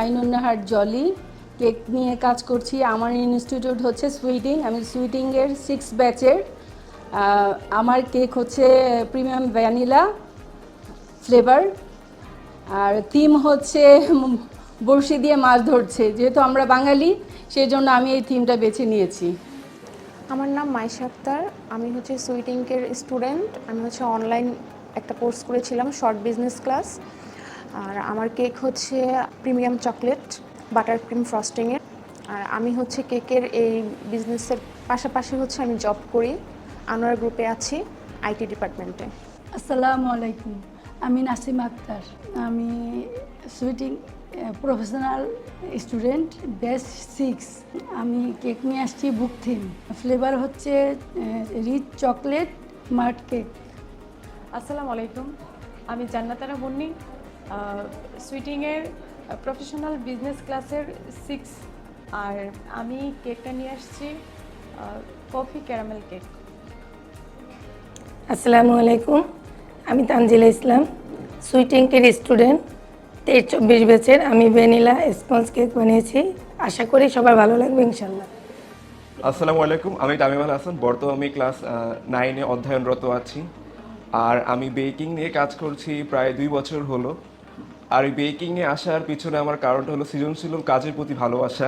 আইনুন্নাহার Jolly, cake নিয়ে কাজ করছি। আমার ইনস্টিটিউট হচ্ছে সুইটিং, আমি সুইটিংয়ের 6 ব্যাচের। আমার কেক হচ্ছে প্রিমিয়াম ভ্যানিলা ফ্লেভার, আর থিম হচ্ছে বড়শি দিয়ে মাছ ধরছে। যেহেতু আমরা বাঙালি, সেই জন্য আমি এই থিমটা বেছে নিয়েছি। আমার নাম মাইশা আক্তার, আমি হচ্ছে সুইটিংকের স্টুডেন্ট। আমি হচ্ছে অনলাইন একটা কোর্স করেছিলাম, শর্ট বিজনেস ক্লাস। আর আমার কেক হচ্ছে প্রিমিয়াম চকলেট বাটার ক্রিম ফ্রস্টিংয়ের। আর আমি হচ্ছে কেকের এই বিজনেসের পাশাপাশি হচ্ছে আমি জব করি, আনোয়ার গ্রুপে আছি আইটি ডিপার্টমেন্টে। আসসালামু আলাইকুম, আমি নাসিমা আক্তার। আমি সুইটিং প্রফেশনাল স্টুডেন্ট, ব্যাচ 6। আমি কেক নিয়ে আসছি বুক থিম। ফ্লেভার হচ্ছে রিচ চকলেট মার্ট কেক। আসসালামু আলাইকুম, আমি জান্নাতারা বন্নি, সুইটিংয়ের প্রফেশনাল বিজনেস ক্লাসের 6। আর আমি কেকটা নিয়ে আসছি কফি ক্যারামেল কেক। আসসালামু আলাইকুম, আমি তানজিলা ইসলাম, সুইটিংকের স্টুডেন্ট 23-24 ব্যাচের। আমি ভ্যানিলা স্পঞ্জ কেক বানিয়েছি, আশা করি সবার ভালো লাগবে ইনশাল্লাহ। আসসালামু আলাইকুম, আমি তামিম আল হাসান, বর্তমানে আমি ক্লাস 9-এ অধ্যয়নরত আছি। আর আমি বেকিং নিয়ে কাজ করছি প্রায় 2 বছর হলো। আর এই বেকিংয়ে আসার পিছনে আমার কারণটা হলো সৃজনশীল কাজের প্রতি ভালোবাসা।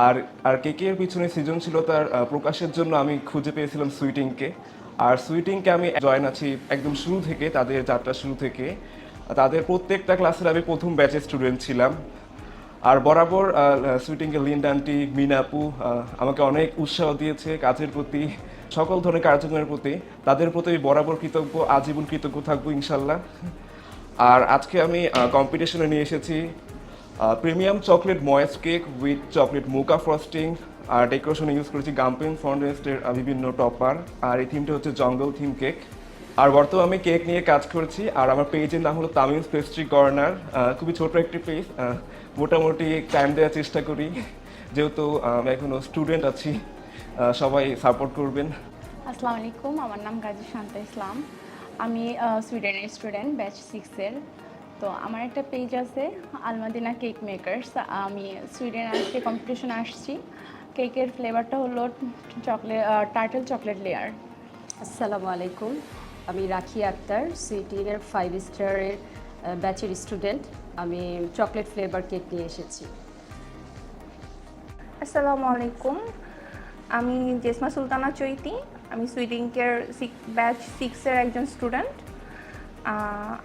আর আর কেকের পিছনে সৃজনশীলতার প্রকাশের জন্য আমি খুঁজে পেয়েছিলাম সুইটিংকে। আর সুইটিংকে আমি জয়েন আছি একদম শুরু থেকে, তাদের যাত্রা শুরু থেকে। তাদের প্রত্যেকটা ক্লাসের আমি প্রথম ব্যাচের স্টুডেন্ট ছিলাম। আর বরাবর সুইটিংয়ের লিন্ডা আন্টি, মিনা আপু আমাকে অনেক উৎসাহ দিয়েছে কাজের প্রতি, সকল ধরনের কার্যক্রমের প্রতি। তাদের প্রতি বরাবর কৃতজ্ঞ, আজীবন কৃতজ্ঞ থাকবো ইনশাল্লাহ। আর আজকে আমি কম্পিটিশনে নিয়ে এসেছি premium chocolate moist cake with chocolate mocha frosting. আর ডেকোরেশনে ইউজ করেছি গাম্পেন ফন্ডেস্টের বিভিন্ন টপার। আর এই থিমটা হচ্ছে জঙ্গল থিম কেক। আর বর্তমানে আমি কেক নিয়ে কাজ করছি। আর আমার পেজের নাম হলো তামিমস পেস্ট্রি কর্নার। খুবই ছোট একটি পেজ, মোটামুটি টাইম দেওয়ার চেষ্টা করি, যেহেতু আমি এখনও স্টুডেন্ট আছি। সবাই সাপোর্ট করবেন। আসসালামু আলাইকুম, আমার নাম গাজী শান্তা ইসলাম, আমি সুইডেনের স্টুডেন্ট ব্যাচ 6-এর। তো আমার একটা পেজ আছে আলমাদিনা কেক মেকার্স। আমি সুইডেন আজকে কম্পিটিশনে আসছি। কেকের ফ্লেভারটা হলো টার্টল চকলেট লেয়ার। আসসালামু আলাইকুম, আমি রাখি আক্তার, সুইটিংয়ের 5 স্টারের ব্যাচের স্টুডেন্ট। আমি চকলেট ফ্লেভার কেক নিয়ে এসেছি। আসসালামু আলাইকুম, আমি জেসমা সুলতানা চৈতি, আমি সুইটিংকের ব্যাচ 6-এর একজন স্টুডেন্ট।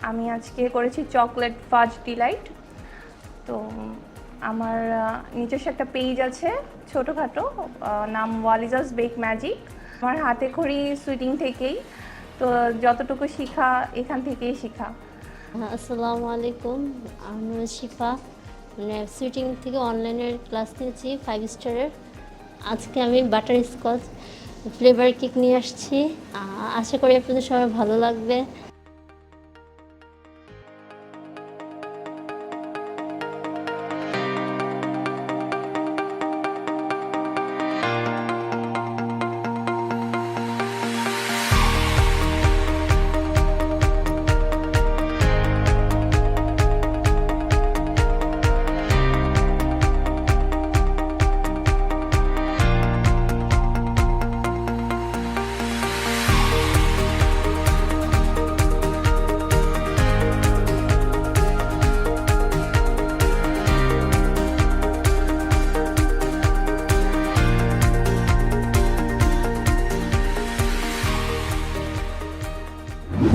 আমি আজকে করেছি চকলেট ফাজ ডিলাইট। তো আমার নিজস্ব একটা পেজ আছে ছোটোখাটো, নাম ওয়ালিজাস বেক ম্যাজিক। আমার হাতে খড়ি সুইটিং থেকেই, তো যতটুকু শেখা এখান থেকেই শেখা। আসসালামু আলাইকুম, আমি শিফা, সুইটিং থেকে অনলাইনের ক্লাস নিয়েছি 5 স্টারের। আজকে আমি বাটার স্কচ ফ্লেভার কেক নিয়ে আসছি, আশা করি আপনাদের সবাই ভালো লাগবে।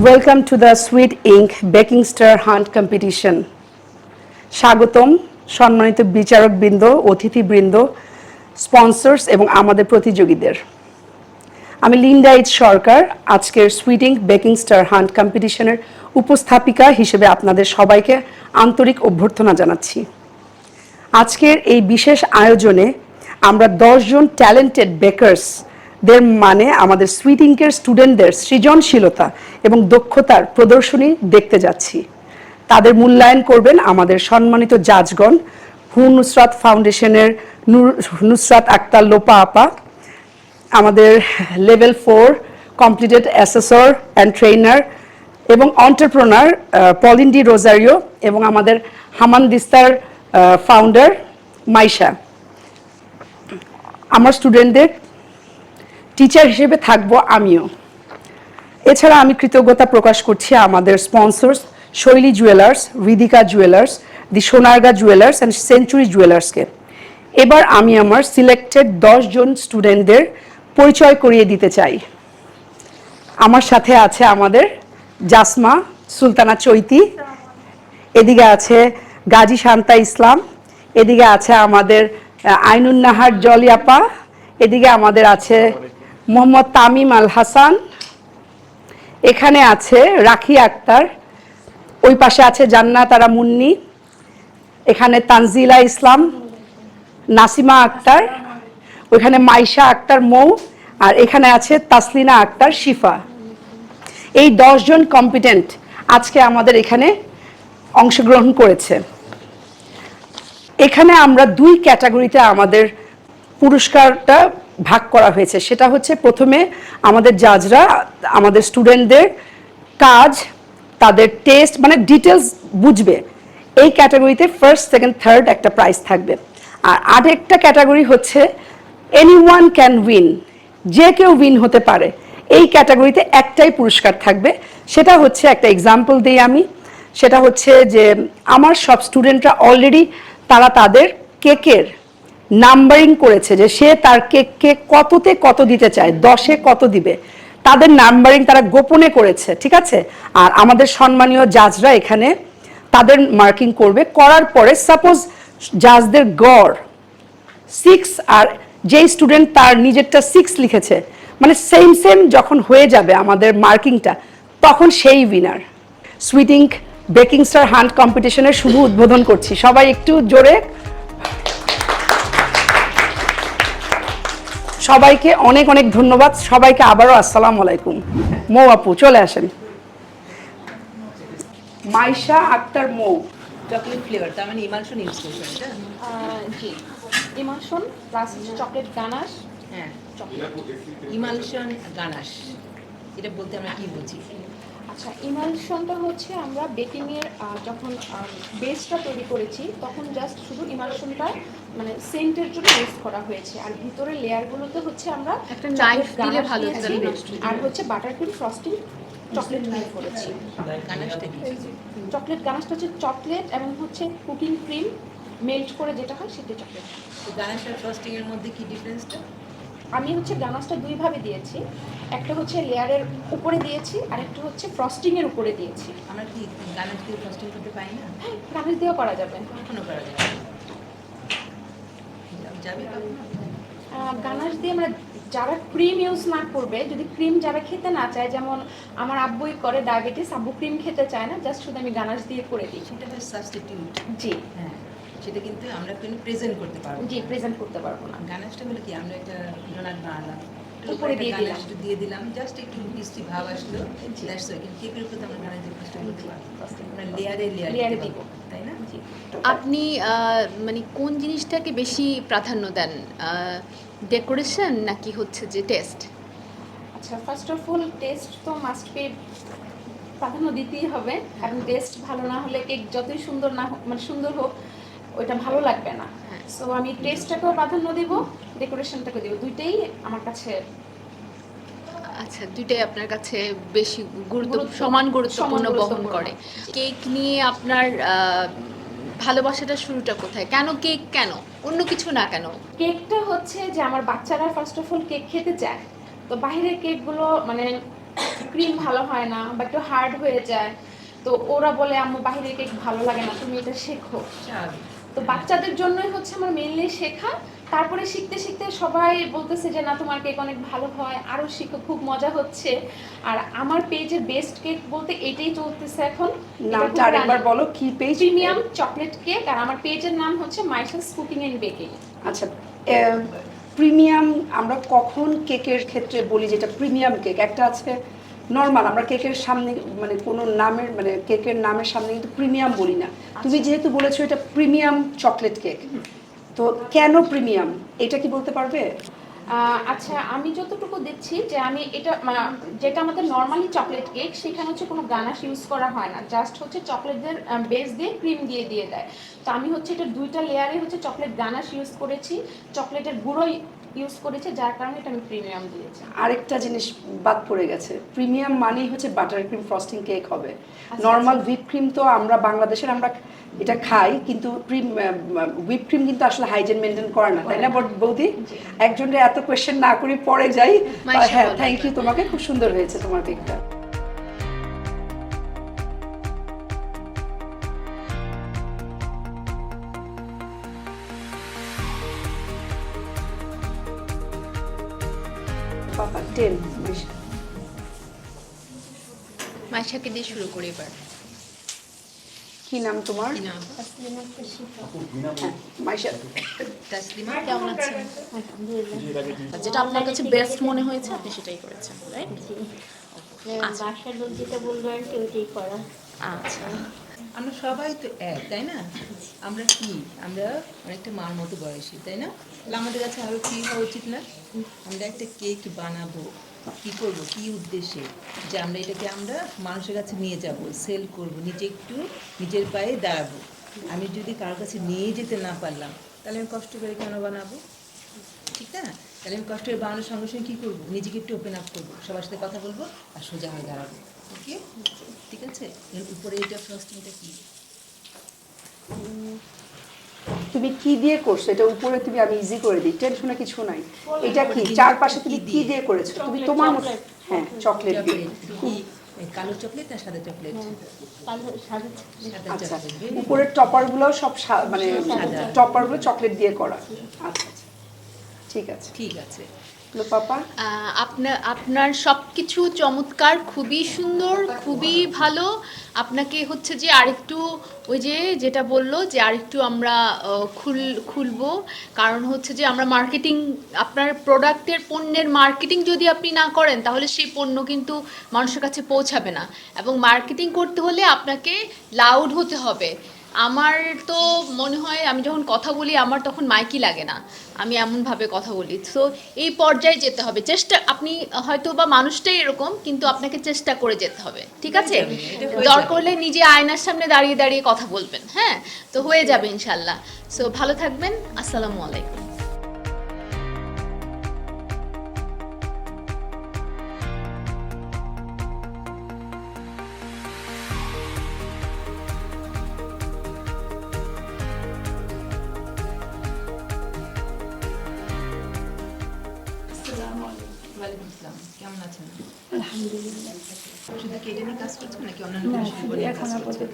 Welcome to the sweet ink baking star hunt competition. স্বাগতম সম্মানিত বিচারকবৃন্দ, অতিথিবৃন্দ, স্পন্সর্স এবং আমাদের প্রতিযোগীদের। আমি লিন্ডা এইচ সরকার, আজকের সুইটিং বেকিং স্টার হান্ট কম্পিটিশনের উপস্থাপিকা হিসেবে আপনাদের সবাইকে আন্তরিক অভ্যর্থনা জানাচ্ছি। আজকের এই বিশেষ আয়োজনে আমরা 10 জন ট্যালেন্টেড বেকার্স মানে আমাদের সুইটিংকের স্টুডেন্টদের সৃজনশীলতা এবং দক্ষতার প্রদর্শনী দেখতে যাচ্ছি। তাদের মূল্যায়ন করবেন আমাদের সম্মানিত জাজগণ, নুসরাত ফাউন্ডেশনের নুসরাত আক্তার লোপা আপা, আমাদের level 4 completed assessor and trainer এবং এন্টারপ্রেনার পলিন ডি রোজারিও, এবং আমাদের হামান দিস্তার ফাউন্ডার মাইশা। আমার স্টুডেন্টদের টিচার হিসেবে থাকবো আমিও। এছাড়া আমি কৃতজ্ঞতা প্রকাশ করছি আমাদের sponsors Shaili jewellers, Hridika jewellers, the Sonarga jewellers and century জুয়েলার্সকে। এবার আমি আমার সিলেক্টেড 10 জন স্টুডেন্টদের পরিচয় করিয়ে দিতে চাই। আমার সাথে আছে আমাদের জাসমা সুলতানা চৈতি, এদিকে আছে গাজী শান্তা ইসলাম, এদিকে আছে আমাদের আইনুন নাহার জলিয়াপা, এদিকে আমাদের আছে মোহাম্মদ তামিম আল হাসান, এখানে আছে রাখি আক্তার, ওই পাশে আছে জান্নাতারা মুন্নি, এখানে তানজিলা ইসলাম, নাসিমা আক্তার, ওইখানে মাইশা আক্তার মৌ, আর এখানে আছে তাসলিনা আক্তার শিফা। এই 10 জন কম্পিটেন্ট আজকে আমাদের এখানে অংশগ্রহণ করেছে। এখানে আমরা 2 ক্যাটাগরিতে আমাদের পুরস্কারটা ভাগ করা হয়েছে। সেটা হচ্ছে প্রথমে আমাদের জাজরা আমাদের স্টুডেন্টদের কাজ, তাদের টেস্ট মানে ডিটেলস বুঝবে। এই ক্যাটাগরিতে ফার্স্ট, সেকেন্ড, থার্ড একটা প্রাইজ থাকবে। আর আরেকটা ক্যাটাগরি হচ্ছে এনিওয়ান ক্যান উইন, যে কেউ উইন হতে পারে। এই ক্যাটাগরিতে একটাই পুরস্কার থাকবে। সেটা হচ্ছে, একটা এক্সাম্পল দিই আমি, সেটা হচ্ছে যে আমার সব স্টুডেন্টরা অলরেডি তারা তাদের কেকের নাম্বারিং করেছে, যে সে তার কেককে কততে কত দিতে চায়, 10-এ কত দিবে, তাদের নাম্বারিং তারা গোপনে করেছে, ঠিক আছে। আর আমাদের সম্মানীয় জাজরা এখানে তাদের মার্কিং করবে। করার পরে সাপোজ জাজদের গড় 6 আর যেই স্টুডেন্ট তার নিজেরটা 6 লিখেছে, মানে সেম সেম যখন হয়ে যাবে আমাদের মার্কিংটা, তখন সেই winner. Sweet ink baking star hunt কম্পিটিশনের শুভ উদ্বোধন করছি। সবাই একটু জোরে। সবাইকে অনেক অনেক ধন্যবাদ। সবাইকে আবারও আসসালামু আলাইকুম। মৌ আপু চলে আসেন। মাইশা আক্তার মৌ, চকলেট ফ্লেভার, তার মানে ইমালশন ইউজ করছেন এটা? জি, ইমালশন প্লাস চকলেট গানাশ। হ্যাঁ, ইমালশন গানাশ, এটা বলতে আমরা কি বুঝি? আচ্ছা, ইমালশনটা হচ্ছে আমরা বেকিংয়ের যখন বেসটা তৈরি করেছি তখন জাস্ট শুধু ইমালশনটা মানে সেন্টের জন্য ইউজ করা হয়েছে। আর ভিতরে লেয়ারগুলোতে হচ্ছে আমরা একটা নাইফ দিলে ভালো দিয়েছি, আর হচ্ছে butter cream frosting chocolate cream করেছি। গানাশটা কি? চকলেট গানাশটা হচ্ছে চকলেট এবং হচ্ছে কুকিং ক্রিম মেল্ট করে যেটা হয় সেটা চকলেট। গানাশ আর ফ্রস্টিং এর মধ্যে কি ডিফারেন্সটা? আমি হচ্ছে গানাশটা 2 ভাবে দিয়েছি, একটা হচ্ছে লেয়ারের উপরে দিয়েছি আর একটা হচ্ছে ফ্রস্টিং এর উপরে দিয়েছি। আমরা কি গানাশ দিয়ে ফ্রস্টিং করতে পাই না? হ্যাঁ, গানাশ দিয়েও করা যাবে। কখনো করা যাবে যাবে গানাশ দিয়ে আমরা যারা ক্রিম ইউজ না করবে, যদি ক্রিম যারা খেতে না চায়, যেমন আমার আব্বুই করে ডায়াবেটিস, আব্বু ক্রিম খেতে চায় না, জাস্ট শুধু আমি গানাশ দিয়ে করে দিই। সেটা হচ্ছে সাবস্টিটিউট। জি হ্যাঁ, সেটা কিন্তু আমরা কিন্তু প্রেজেন্ট করতে পারবো। জি, প্রেজেন্ট করতে পারবো না। গানাশটা হলো কি, আমরা একটা ডোনাট বানালাম, উপরে দিয়ে দিলাম, দিয়ে দিলাম, জাস্ট একটু মিষ্টি ভাব আসলো, দ্যাটস অল। কিন্তু কেকের উপর তো আমরা গানাশ দিয়ে ফ্রস্টিং করতে পারবো, আমরা লেয়ারে লেয়ারে দিব, তাই না? জি। আপনি মানে কোন জিনিসটাকে বেশি প্রাধান্য দেন, ডেকোরেশন নাকি হচ্ছে যে টেস্ট? আচ্ছা, ফার্স্ট অফ অল টেস্ট তো মাস্ট বি, প্রাধান্য দিতেই হবে। কারণ টেস্ট ভালো না হলে কেক যতই সুন্দর না হোক, মানে সুন্দর হোক, ওইটা ভালো লাগবে না। সো আমি টেস্টটাকেও প্রাধান্য দিব, ডেকোরেশনটাকে দিব, দুইটাই আমার কাছে। আচ্ছা, দুইটাই আপনার কাছে বেশি সমান গুরুত্বপূর্ণ বহন করে। কেক নিয়ে আপনার ভালোবাসাটা শুরুটা কোথায়? কেন কেক, কেন অন্য কিছু না কেন? কেকটা হচ্ছে যে আমার বাচ্চারা ফার্স্ট অফ অল কেক খেতে চায়, তো বাইরের কেকগুলো মানে ক্রিম ভালো হয় না বা একটু হার্ড হয়ে যায়, তো ওরা বলে আম্মু বাইরের কেক ভালো লাগে না, তুমি এটা শেখো। তো বাচ্চাদের জন্যই হচ্ছে আমার মেনলি শেখা। তারপরে শিখতে শিখতে সবাই বলতেছে যে না তোমার কেক অনেক ভালো হয়, আরও শিখো, খুব মজা হচ্ছে। আর আমার পেজের বেস্ট কেক বলতে এটাই চলতেছে এখন। নামটা আরেকবার বলো, কি পেজ? প্রিমিয়াম চকলেট কেক, আর আমার পেজের নাম হচ্ছে মাইশাস কুকিং এন্ড বেকিং। আচ্ছা, প্রিমিয়াম আমরা কখন কেকের ক্ষেত্রে বলি যেটা প্রিমিয়াম কেক? একটা আছে নর্মাল, আমরা কেকের সামনে মানে কোনো নামের মানে কেকের নামের সামনে কিন্তু প্রিমিয়াম বলি না। তুমি যেহেতু বলেছো এটা প্রিমিয়াম চকলেট কেক, তো কেন প্রিমিয়াম এটা কি বলতে পারবে? আচ্ছা, আমি যতটুকু দেখছি যে আমি এটা যেটা আমাদের নর্মালি চকলেট কেক, সেখানে হচ্ছে কোনো গানাশ ইউজ করা হয় না, জাস্ট হচ্ছে চকলেটের বেস দিয়ে ক্রিম দিয়ে দেয়। তো আমি হচ্ছে এটা 2টা লেয়ারে হচ্ছে চকলেট গানাশ ইউজ করেছি, চকলেটের গুঁড়ো ইউজ করেছি, যার কারণে এটা আমি প্রিমিয়াম দিয়েছি। আরেকটা জিনিস বাদ পড়ে গেছে, প্রিমিয়াম মানেই হচ্ছে বাটার ক্রিম ফ্রস্টিং কেক হবে। নর্মাল হুইপ ক্রিম তো আমরা বাংলাদেশের আমরা এটা খাই, কিন্তু হুইপ ক্রিম কিন্তু আসলে হাইজিন মেনটেন করে না, তাই না বৌদি? একজনের এত কোয়েশ্চেন না করি পরে যাই। হ্যাঁ, থ্যাংক ইউ তোমাকে, খুব সুন্দর হয়েছে তোমার কেকটা। পাপা 10 মাইশাকে দিয়ে শুরু করি এবার। কি নাম তোমার? নাম মাইশা। তাসলিমা, কেমন আছেন? যেটা আপনার কাছে বেস্ট মনে হয়েছে আপনি সেটাই করেছেন, রাইট? বাসার লোক যেটা বলবে আর কি ওইটাই করা। আচ্ছা, আমরা সবাই তো এক, তাই না? আমরা কি, আমরা অনেকটা মার মতো বয়সী, তাই না? তাহলে আমাদের কাছে আরো কি হওয়া উচিত না? আমরা একটা কেক বানাবো, কি করব, কি উদ্দেশ্যে, যে আমরা এটাকে আমরা মানুষের কাছে নিয়ে যাব, সেল করব, নিজে একটু নিজের পায়ে দাঁড়াবো। আমি যদি কারোর কাছে নিয়ে যেতে না পারলাম, তাহলে আমি কষ্ট করে কেন বানাবো? ঠিক না? তাহলে আমি কষ্ট করে বানানোর সঙ্গে সঙ্গে কী করবো, নিজেকে একটু ওপেন আপ করবো, সবার সাথে কথা বলবো আর সোজা হয়ে দাঁড়াবো। ওকে, ঠিক আছে? এর উপরে এটা ফ্রস্টিংটা কি? তুমি কি দিয়ে করছো এটা? উপরে তুমি, আমি ইজি করে দিই, টেনশনে কিছু নাই। এটা কি চারপাশে তুমি কি দিয়ে করেছো? তুমি তোমার মতো। হ্যাঁ, চকলেট দিয়ে। কি কালো চকলেট না সাদা চকলেট? সাদা আচ্ছা, চকলেট। উপরের টপারগুলো সব মানে টপারগুলো চকলেট দিয়ে করা। আচ্ছা, ঠিক আছে, ঠিক আছে। পাপা। আপনার সব কিছু চমৎকার, খুবই সুন্দর, খুবই ভালো। আপনাকে হচ্ছে যে আরেকটু ওই যে যেটা বললো যে আরেকটু আমরা খুলবো, কারণ হচ্ছে যে আমরা মার্কেটিং, আপনার প্রোডাক্টের পণ্যের মার্কেটিং যদি আপনি না করেন তাহলে সেই পণ্য কিন্তু মানুষের কাছে পৌঁছাবে না, এবং মার্কেটিং করতে হলে আপনাকে লাউড হতে হবে। আমার তো মনে হয় আমি যখন কথা বলি আমার তখন মাইকই লাগে না, আমি এমনভাবে কথা বলি। তো এই পর্যায়ে যেতে হবে, চেষ্টা, আপনি হয়তো বা মানুষটাই এরকম, কিন্তু আপনাকে চেষ্টা করে যেতে হবে, ঠিক আছে? দরকার হলে নিজে আয়নার সামনে দাঁড়িয়ে দাঁড়িয়ে কথা বলবেন, হ্যাঁ, তো হয়ে যাবে ইনশাল্লাহ। সো ভালো থাকবেন, আসসালামু আলাইকুম। ওয়ালাইকুম আসসালাম, কেমন আছেন? আলহামদুলিল্লাহ। শুধু কেটে নিয়ে কাজ করছেন নাকি অন্যান্য কোনো শিল্প নিয়ে কাজ করছেন?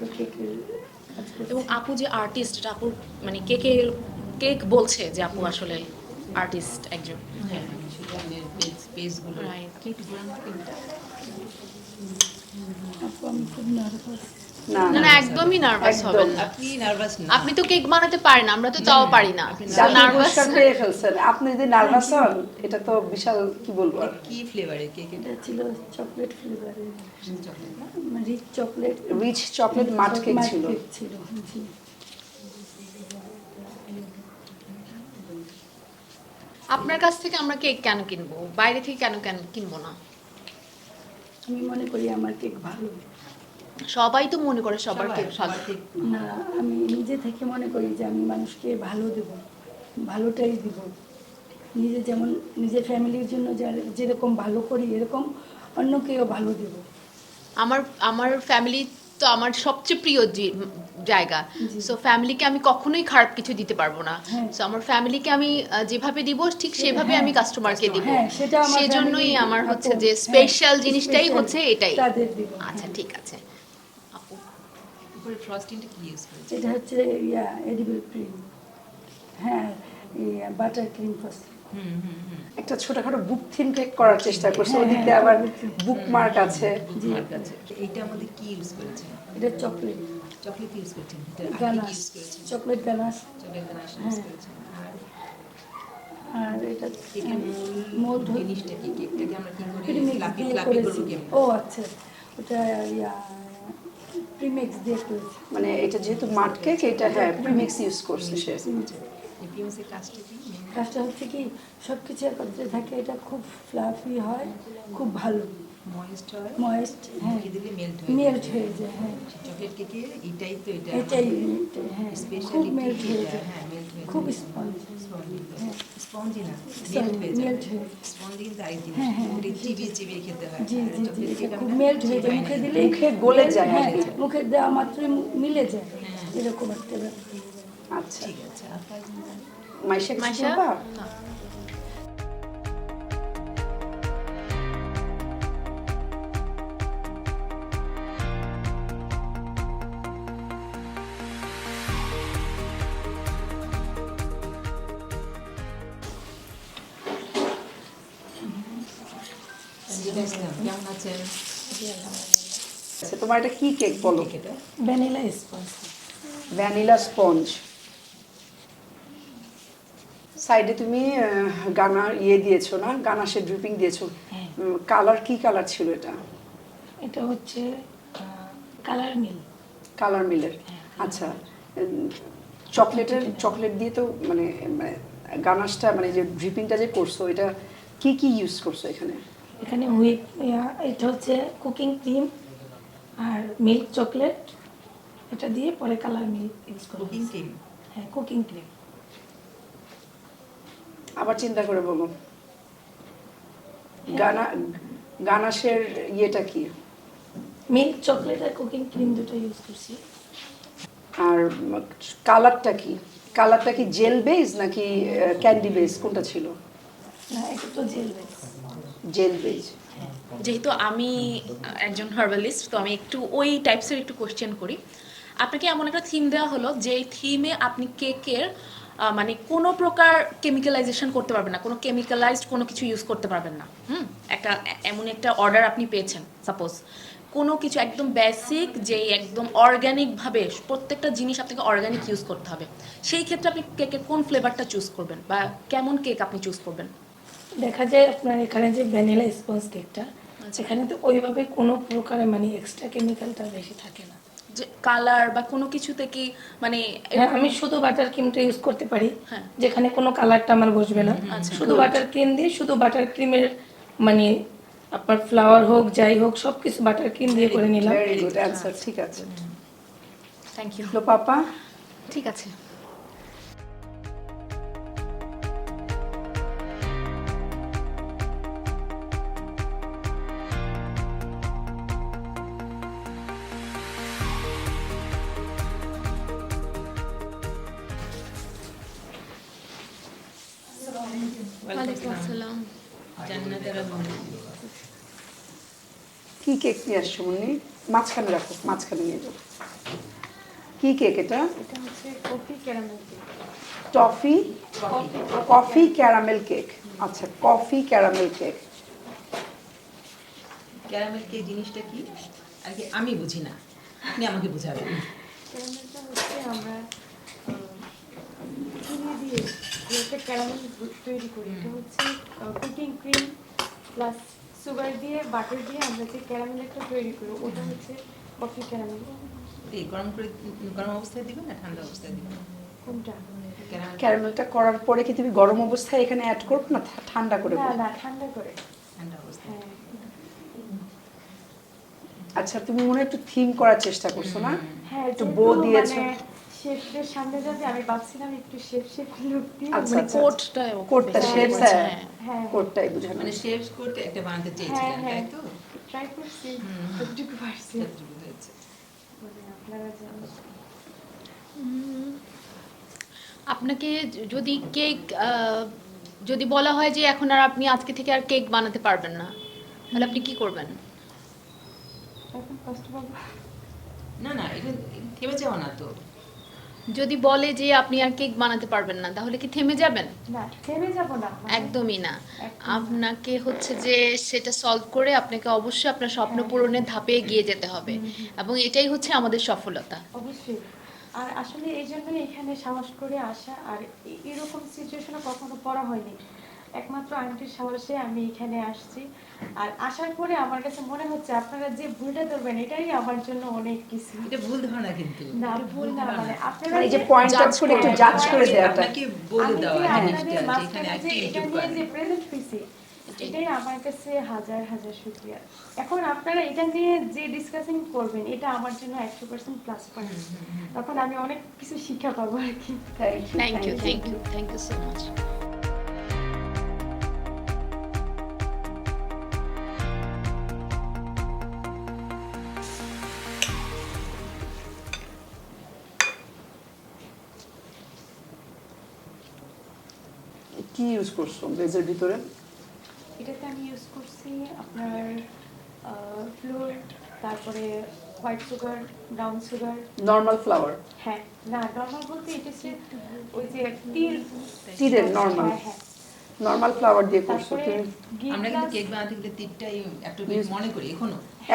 এবং আপু যে আর্টিস্ট, এটা আপু মানে কেক বলছে যে আপু আসলে আর্টিস্ট একজন। হ্যাঁ, শুধু আপনার পেজগুলো Right. কি একটু বলুন তো কেকটা? আপু আমি খুব নার্ভাস। না না না, একদমই নার্ভাস হবেন না। আপনি নার্ভাস না। আপনি তো কেক বানাতে পারেন, আমরা তো তাও পারি না। নার্ভাস পুরস্কার পেয়ে ফেলছেন আপনি, যদি নার্ভাস হন এটা তো বিশাল, কি বলবো আর। কি ফ্লেভারের কেক এটা? এটা ছিল চকলেট ফ্লেভারের, চকলেট না? Rich chocolate, rich chocolate mud cake ছিল। ছিল জি। আপনার কাছ থেকে আমরা কেক কেন কিনবো, বাইরে থেকে কেন কিনবো না? আমি মনে করি আমার কেক ভালো। সবাই তো মনে করে সবার কেক ভালো। না, আমি নিজে থেকে মনে করি যে আমি মানুষকে ভালো দেব, ভালোটাই দিব। নিজে যেমন নিজের ফ্যামিলির জন্য যেরকম ভালো করি এরকম অন্যকেও ভালো দেব। আমার ফ্যামিলি তো আমার সবচেয়ে প্রিয় জায়গা। সো ফ্যামিলিকে আমি কখনোই খারাপ কিছু দিতে পারবো না। সো আমার ফ্যামিলিকে আমি যেভাবে দিব ঠিক সেভাবে আমি কাস্টমারকে দিব। সেজন্যই আমার হচ্ছে যে স্পেশাল জিনিসটাই হচ্ছে এটাই। আচ্ছা, ঠিক আছে আপু। উপরে ফ্রস্টিংটা কি ইউজ করেছেন? এটা হচ্ছে এডিবল ক্রিম, হ্যাঁ, বাটার ক্রিম ফ্রস্টিং। একটা ছোটখাটো বুক থিম কেক করার চেষ্টা করছে, ওদিকে আবার বুক মার্ক আছে। এইটা আমাদের কি ইউজ করেছেন? এটা চকলেট ইউজ করেছেন, এটা ganache, chocolate ganache, chocolate ganache use করেছেন। আর এটা কেকের মূল জিনিসটা কি? কেকটাকে আমরা কি করে ফ্লাফি করেছি। করব? ও আচ্ছা, ওটা প্রিমিক্স দিয়ে করেছি। মানে এটা যেহেতু মাট কেক, এটা হ্যাঁ প্রিমিক্স ইউজ করছে সে। এই প্রিমিক্সের কাজটা কি? কাজটা হচ্ছে কি সব কিছু একত্রে থাকে, এটা খুব ফ্লাফি হয়, খুব ভালো ময়েস্ট হয়, ময়েস্ট। হ্যাঁ, মুখে দিলে মেল্ট মেল্ট হয়ে যায়। হ্যাঁ, চকলেট কেকের এটাই তো, এটা এটাই হ্যাঁ, খুব স্পেশালিটি। মেল্ট হয়ে যায়, হ্যাঁ, মেল্ট হয়ে খুব স্পঞ্জ। হ্যাঁ, স্পঞ্জি না, মেল্ট হয়ে যায়। মেল্ট হয়ে স্পঞ্জি কিন্তু আরেক জিনিস, হ্যাঁ, হ্যাঁ, ওটা চিবিয়ে চিবিয়ে খেতে হয়। জি আর জি জি, চকলেট এটা কেক খুব আমরা মেল্ট হয়ে যায়, চিবাই মুখে না। দিলে মুখে গলে যায় হ্যাঁ, আর কি। মুখে দেওয়া মাত্রই মিলে যায়, এরকম একটা ব্যাপার। আচ্ছা, ঠিক আছে, আপনার মাইশা কিছু মাইশা? বলবা? সঞ্জিতা ইসলাম, কেমন আছেন? আচ্ছা, তোমার এটা কি কেক বলো? এটা ভ্যানিলা স্পঞ্জ। Vanilla sponge. সাইডে তুমি গানা দিয়েছো না, গানাশের ড্রিপিং দিয়েছো। কালার কি কালার ছিল এটা? এটা হচ্ছে কালার মিল। কালার মিলের। আচ্ছা, চকলেট দিয়ে তো মানে গানাশটা মানে যে ড্রিপিংটা যে করছো, এটা কি কি ইউজ করছো এখানে? এখানে হুইপ, এটা হচ্ছে কুকিং ক্রিম আর মিল্ক চকলেট, এটা দিয়ে পরে কালার মিল্ক ইউজ করা কুকিং হয়েছে। ক্রিম। হ্যাঁ, কুকিং ক্রিম। আবার চিন্তা করে বলো, গানাশের ইয়েটা কি? মিল্ক চকলেট আর কুকিং ক্রিম দুটো ইউজ করছি। আর কালারটা কি? কালারটা কি জেল বেস নাকি ক্যান্ডি বেস, কোনটা ছিল? না, এটা তো জেল বেস। Jail base. যেহেতু আমি একজন হার্বালিস্ট, তো আমি একটু ওই টাইপসের একটু কোশ্চেন করি। আপনাকে এমন একটা থিম দেওয়া হলো যে থিমে আপনি কেকের মানে কোনো প্রকার কেমিক্যালাইজেশন করতে পারবেন না, কোনো কেমিক্যালাইজড কোনো কিছু ইউজ করতে পারবেন না। একটা এমন একটা অর্ডার আপনি পেয়েছেন, সাপোজ কোনো কিছু একদম বেসিক, যে একদম অর্গ্যানিকভাবে প্রত্যেকটা জিনিস আপনাকে অর্গ্যানিক ইউজ করতে হবে। সেই ক্ষেত্রে আপনি কেকের কোন ফ্লেভারটা চুজ করবেন বা কেমন কেক আপনি চুজ করবেন? দেখা যায় আপনার এখানে যে ভ্যানিলা স্পঞ্জ কেকটা, সেখানে তো ওইভাবে কোনো প্রকারে মানে এক্সট্রা কেমিক্যালটা বেশি থাকে না। যে কালার বা কোনো কিছুতে কি মানে হ্যাঁ, আমি শুধু বাটার ক্রিমটা ইউজ করতে পারি, হ্যাঁ। যেখানে কোনো কালারটা আমার বসবে না। শুধু বাটার ক্রিম দিয়ে, শুধু বাটার ক্রিমের মানে আপনার ফ্লাওয়ার হোক যাই হোক সব কিছু বাটার ক্রিম দিয়ে করে নিলাম। ভেরি গুড অ্যান্সার, ঠিক আছে। Thank you. পাপা, ঠিক আছে। ওয়ালাইকুম আসসালাম। জান্নাতারা বন্ধু। কি কেক নিয়ে আসছো মুন্নি? মাঝখানে রাখো, মাঝখানে নিয়ে যাও। কি কেক এটা? এটা হচ্ছে coffee caramel cake. Coffee caramel cake. আচ্ছা, coffee caramel cake. Caramel cake জিনিসটা কি আর কি আমি বুঝি না, আপনি আমাকে বুঝাবেন। ক্যারামেলটা হচ্ছে আমরা চিনি দিয়ে যে একটা ক্যারামেল তৈরি করি। এটা হচ্ছে কুকিং ক্রিম প্লাস সুগার দিয়ে বাটার দিয়ে আমরা যে ক্যারামেল একটা তৈরি করি, ওটা হচ্ছে কফি ক্যারামেল। এই গরম অবস্থায় দিবেন না ঠান্ডা অবস্থায় দিবেন? কোনটা? ক্যারামেলটা করার পরে কি তুমি গরম অবস্থায় এখানে অ্যাড করবে না ঠান্ডা করে? না না, ঠান্ডা করে। ঠান্ডা অবস্থায়। হ্যাঁ। আচ্ছা, তুমি মনে হয় একটু থিম করার চেষ্টা করছো না? হ্যাঁ, একটু যেহেতু বো দিয়েছো। মানে শেফদের সামনে যাবে, আমি ভাবছিলাম একটু শেফ লুক দিই। আচ্ছা, মানে আচ্ছা, কোটটাও কোটটা শেপ, হ্যাঁ কোটটাই বুঝানো। মানে শেভ করতে একটা বানাতে চেয়েছিলেন, তাই তো? ট্রাই করছি, যতটুকু পারছি। যতটুকু হয়েছে। মানে আপনারা জানেন। আপনাকে যদি কেক যদি বলা হয় যে এখন আর আপনি আজকে থেকে আর কেক বানাতে পারবেন না, তাহলে আপনি কি করবেন? এখন কষ্ট পাবো। না না, এটা থেমে যাওয়া না তো। যদি বলে যে আপনি আর কেক বানাতে পারবেন না, তাহলে কি থেমে যাবেন? না, থেমে যাব না। একদমই না। আপনাকে হচ্ছে যে সেটা সলভ করে আপনাকে অবশ্যই আপনার স্বপ্ন পূরণের ধাপে এগিয়ে যেতে হবে, এবং এটাই হচ্ছে আমাদের সফলতা। অবশ্যই। আর আসলে এই জন্যই এখানে সাহস করে আসা, আর এরকম সিচুয়েশনে কখনো পড়া হয়নি। একমাত্র আন্টির সাহসে আমি এখানে আসছি। আর আসার পরে আমার কাছে মনে হচ্ছে আপনারা যে ভুলটা ধরবেন এটাই আমার জন্য অনেক কিছু। এটা ভুল ধারণা কিন্তু না ভুল না, মানে আপনারা এই যে পয়েন্ট আউট করে একটু জাজ করে দেওয়াটা। আপনাকে বলে আমি দেওয়া যে জিনিসটা আপনাদের যে এখানে মাঝখানে একটা যে এটা ইমপ্রুভ নিয়ে করে যে প্রেজেন্ট হয়েছি এটাই আমার কাছে হাজার হাজার শুকরিয়া। এখন আপনারা এটা নিয়ে যে ডিসকাশন করবেন এটা আমার জন্য 100% প্লাস পয়েন্ট। তখন আমি অনেক কিছু শিক্ষা পাবো আর কি। Thank you so much. কি ইউজ করছো বেজের ভিতরে? এটাতে আমি ইউজ করছি আপনার ফ্লোর, তারপরে white sugar, brown sugar. Normal flower? হ্যাঁ, না নরমাল বলতে এটা হচ্ছে ওই যে তীরের নরমাল, হ্যাঁ হ্যাঁ। নরমাল ফ্লাওয়ার দিয়ে করছো তারপরে তুমি? ঘি আমরা কিন্তু plus- কেক বানাতে গেলে তিরটাই একটু মনে করি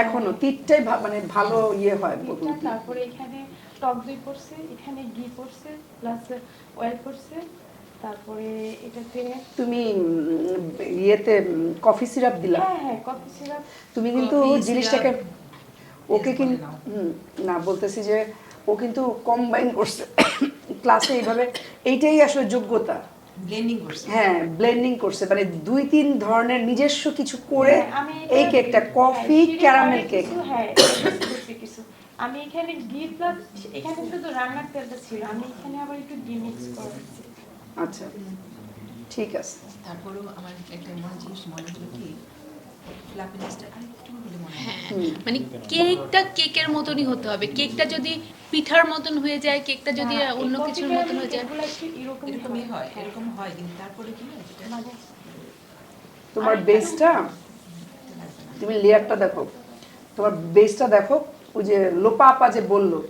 এখনো তীরটাই মানে ভালো ইয়ে হয়। ঘিটা, তারপরে এখানে টক দই পড়ছে, এখানে ঘি পড়ছে প্লাস অয়েল পড়ছে, তারপরে এটাতে তুমি ইয়েতে কফি সিরাপ দিলা? হ্যাঁ হ্যাঁ কফি সিরাপ। তুমি কিন্তু জিনিসটাকে ওকে কিন্তু না বলতেছি যে ও কিন্তু কম্বাইন করছে ক্লাসে এইভাবে, এইটাই আসলে যোগ্যতা। ব্লেন্ডিং করছে। হ্যাঁ ব্লেন্ডিং করছে, মানে 2-3 ধরনের নিজস্ব কিছু করে আমি এই কেকটা কফি ক্যারামেল কেক। হ্যাঁ কিছু আমি এখানে ঘি প্লাস, এখানে শুধু রান্নার তেলটা ছিল, আমি এখানে আবার একটু ঘি মিক্স করেছি। আচ্ছা ঠিক আছে। তারপরেও আমার একটা জিনিস মনে হলো কি ফ্লাফিনেসটা আরেকটু হলে মনে হয়। মানে কেকটা কেকের মতনই হতে হবে। কেকটা যদি পিঠার মতন হয়ে যায়, কেকটা যদি অন্য কিছুর মতন হয়ে যায়, এরকমই হয়, এরকম হয়, কিন্তু তারপরে কি হয় যেটা তোমার বেসটা, তুমি লেয়ারটা দেখো, তোমার বেসটা দেখো। ওই যে লোপা আপা যে বললো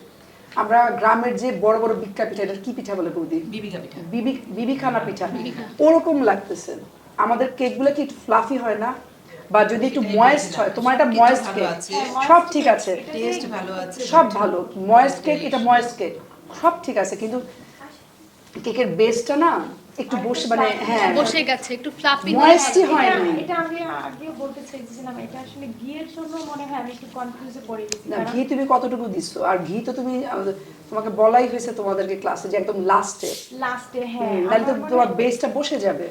আমরা গ্রামের যে বড় বড় বিক্কা পিঠা, এটা কি পিঠা বলে বৌদি? বিবিকা পিঠা। বিবিখানা পিঠা ওরকম লাগতেছে। আমাদের কেকগুলো কি একটু ফ্লাফি হয় না, বা যদি একটু ময়েস্ট হয়? তোমার এটা ময়েস্ট কেক, সব ঠিক আছে, টেস্ট ভালো আছে, সব ভালো। ময়েস্ট কেক, এটা ময়েস্ট কেক, সব ঠিক আছে, কিন্তু কেকের বেসটা না একটু বসে, মানে হ্যাঁ বসে গেছে, একটু ফ্লাফি ময়েস্টই হয় না। এটা আমি আগেও বলতে চাইছিলাম, এটা আসলে ঘিয়ের জন্য মনে হয় আমি একটু কনফিউজে পড়ে গেছি। না ঘি তুমি কতটুকু দিছো? আর ঘি তো তুমি তোমাকে বলাই হয়েছে তোমাদেরকে ক্লাসে যে একদম লাস্টে হ্যাঁ, নাহলে তো তোমার বেসটা বসে যাবে।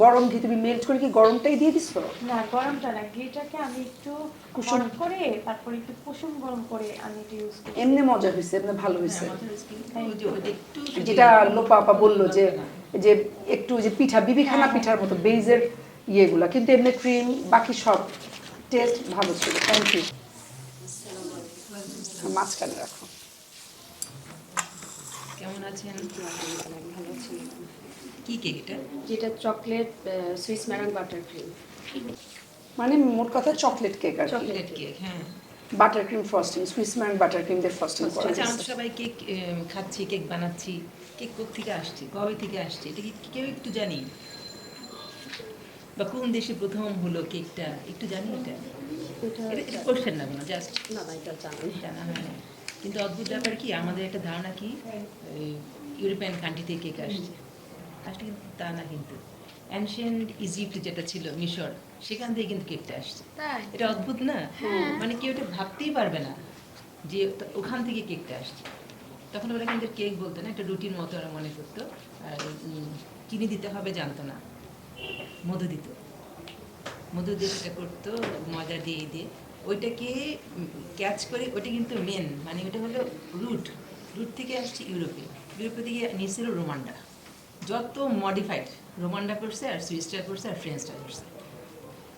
গরম ঘি তুমি মেল্ট করে কি গরমটাই দিয়ে দিছো? না গরমটা না, ঘিটাকে আমি একটু কুসুম করে তারপর একটু কুসুম গরম করে আমি এটা ইউজ করি। এমনি মজা হয়েছে, এমনি ভালো হয়েছে। একটু যেটা লোপা আপা বললো যে যে একটু যে পিঠা বিবিখানা পিঠার মতো বেজের ইয়েগুলা, কিন্তু এমনি ক্রিম বাকি সব টেস্ট ভালো ছিল। Thank you. মাঝখানে রাখো। কেমন আছেন? ভালো আছি। কি কেক এটা? যেটা chocolate Swiss meringue butter cream, মানে মোট কথা চকলেট কেক আর চকলেট কেক। হ্যাঁ, butter cream frosting, Swiss meringue butter cream দিয়ে ফ্রস্টিং করা আচ্ছা, হয়েছে। আমরা সবাই কেক খাচ্ছি, কেক বানাচ্ছি, কেক কোত্থেকে আসছে, কবে থেকে আসছে, এটা কি কেউ একটু জানি? বা কোন দেশে প্রথম হলো কেকটা একটু জানি? এটা কোশ্চেন না, কোনো জাস্ট না না এটা জানা হয় না। কিন্তু অদ্ভুত ব্যাপার কি, আমাদের একটা ধারণা কি ইউরোপিয়ান কান্ট্রি থেকে কেক আসছে, আসলে কিন্তু তা না। কিন্তু অ্যানশিয়েন্ট ইজিপ্ট যেটা ছিল, মিশর, সেখান থেকে কিন্তু কেকটা আসছে। এটা অদ্ভুত না? মানে কেউ এটা ভাবতেই পারবে না যে ওখান থেকে কেকটা আসছে। তখন ওরা কিন্তু কেক বলতো না, একটা রুটির মতো ওরা মনে করতো। আর চিনি দিতে হবে জানতো না, মধু দিত, মধু দিয়ে সেটা করতো, ময়দা দিয়ে দিয়ে ওইটাকে ক্যাচ করে। ওইটা কিন্তু মেন, মানে ওটা হলো রুট থেকে আসছে ইউরোপে, ইউরোপে থেকে নিয়েছিল রোমান্ডা। যত মডিফাইড রোমান্ডা করছে, আর সুইসটা করছে, আর ফ্রেঞ্চটা করছে।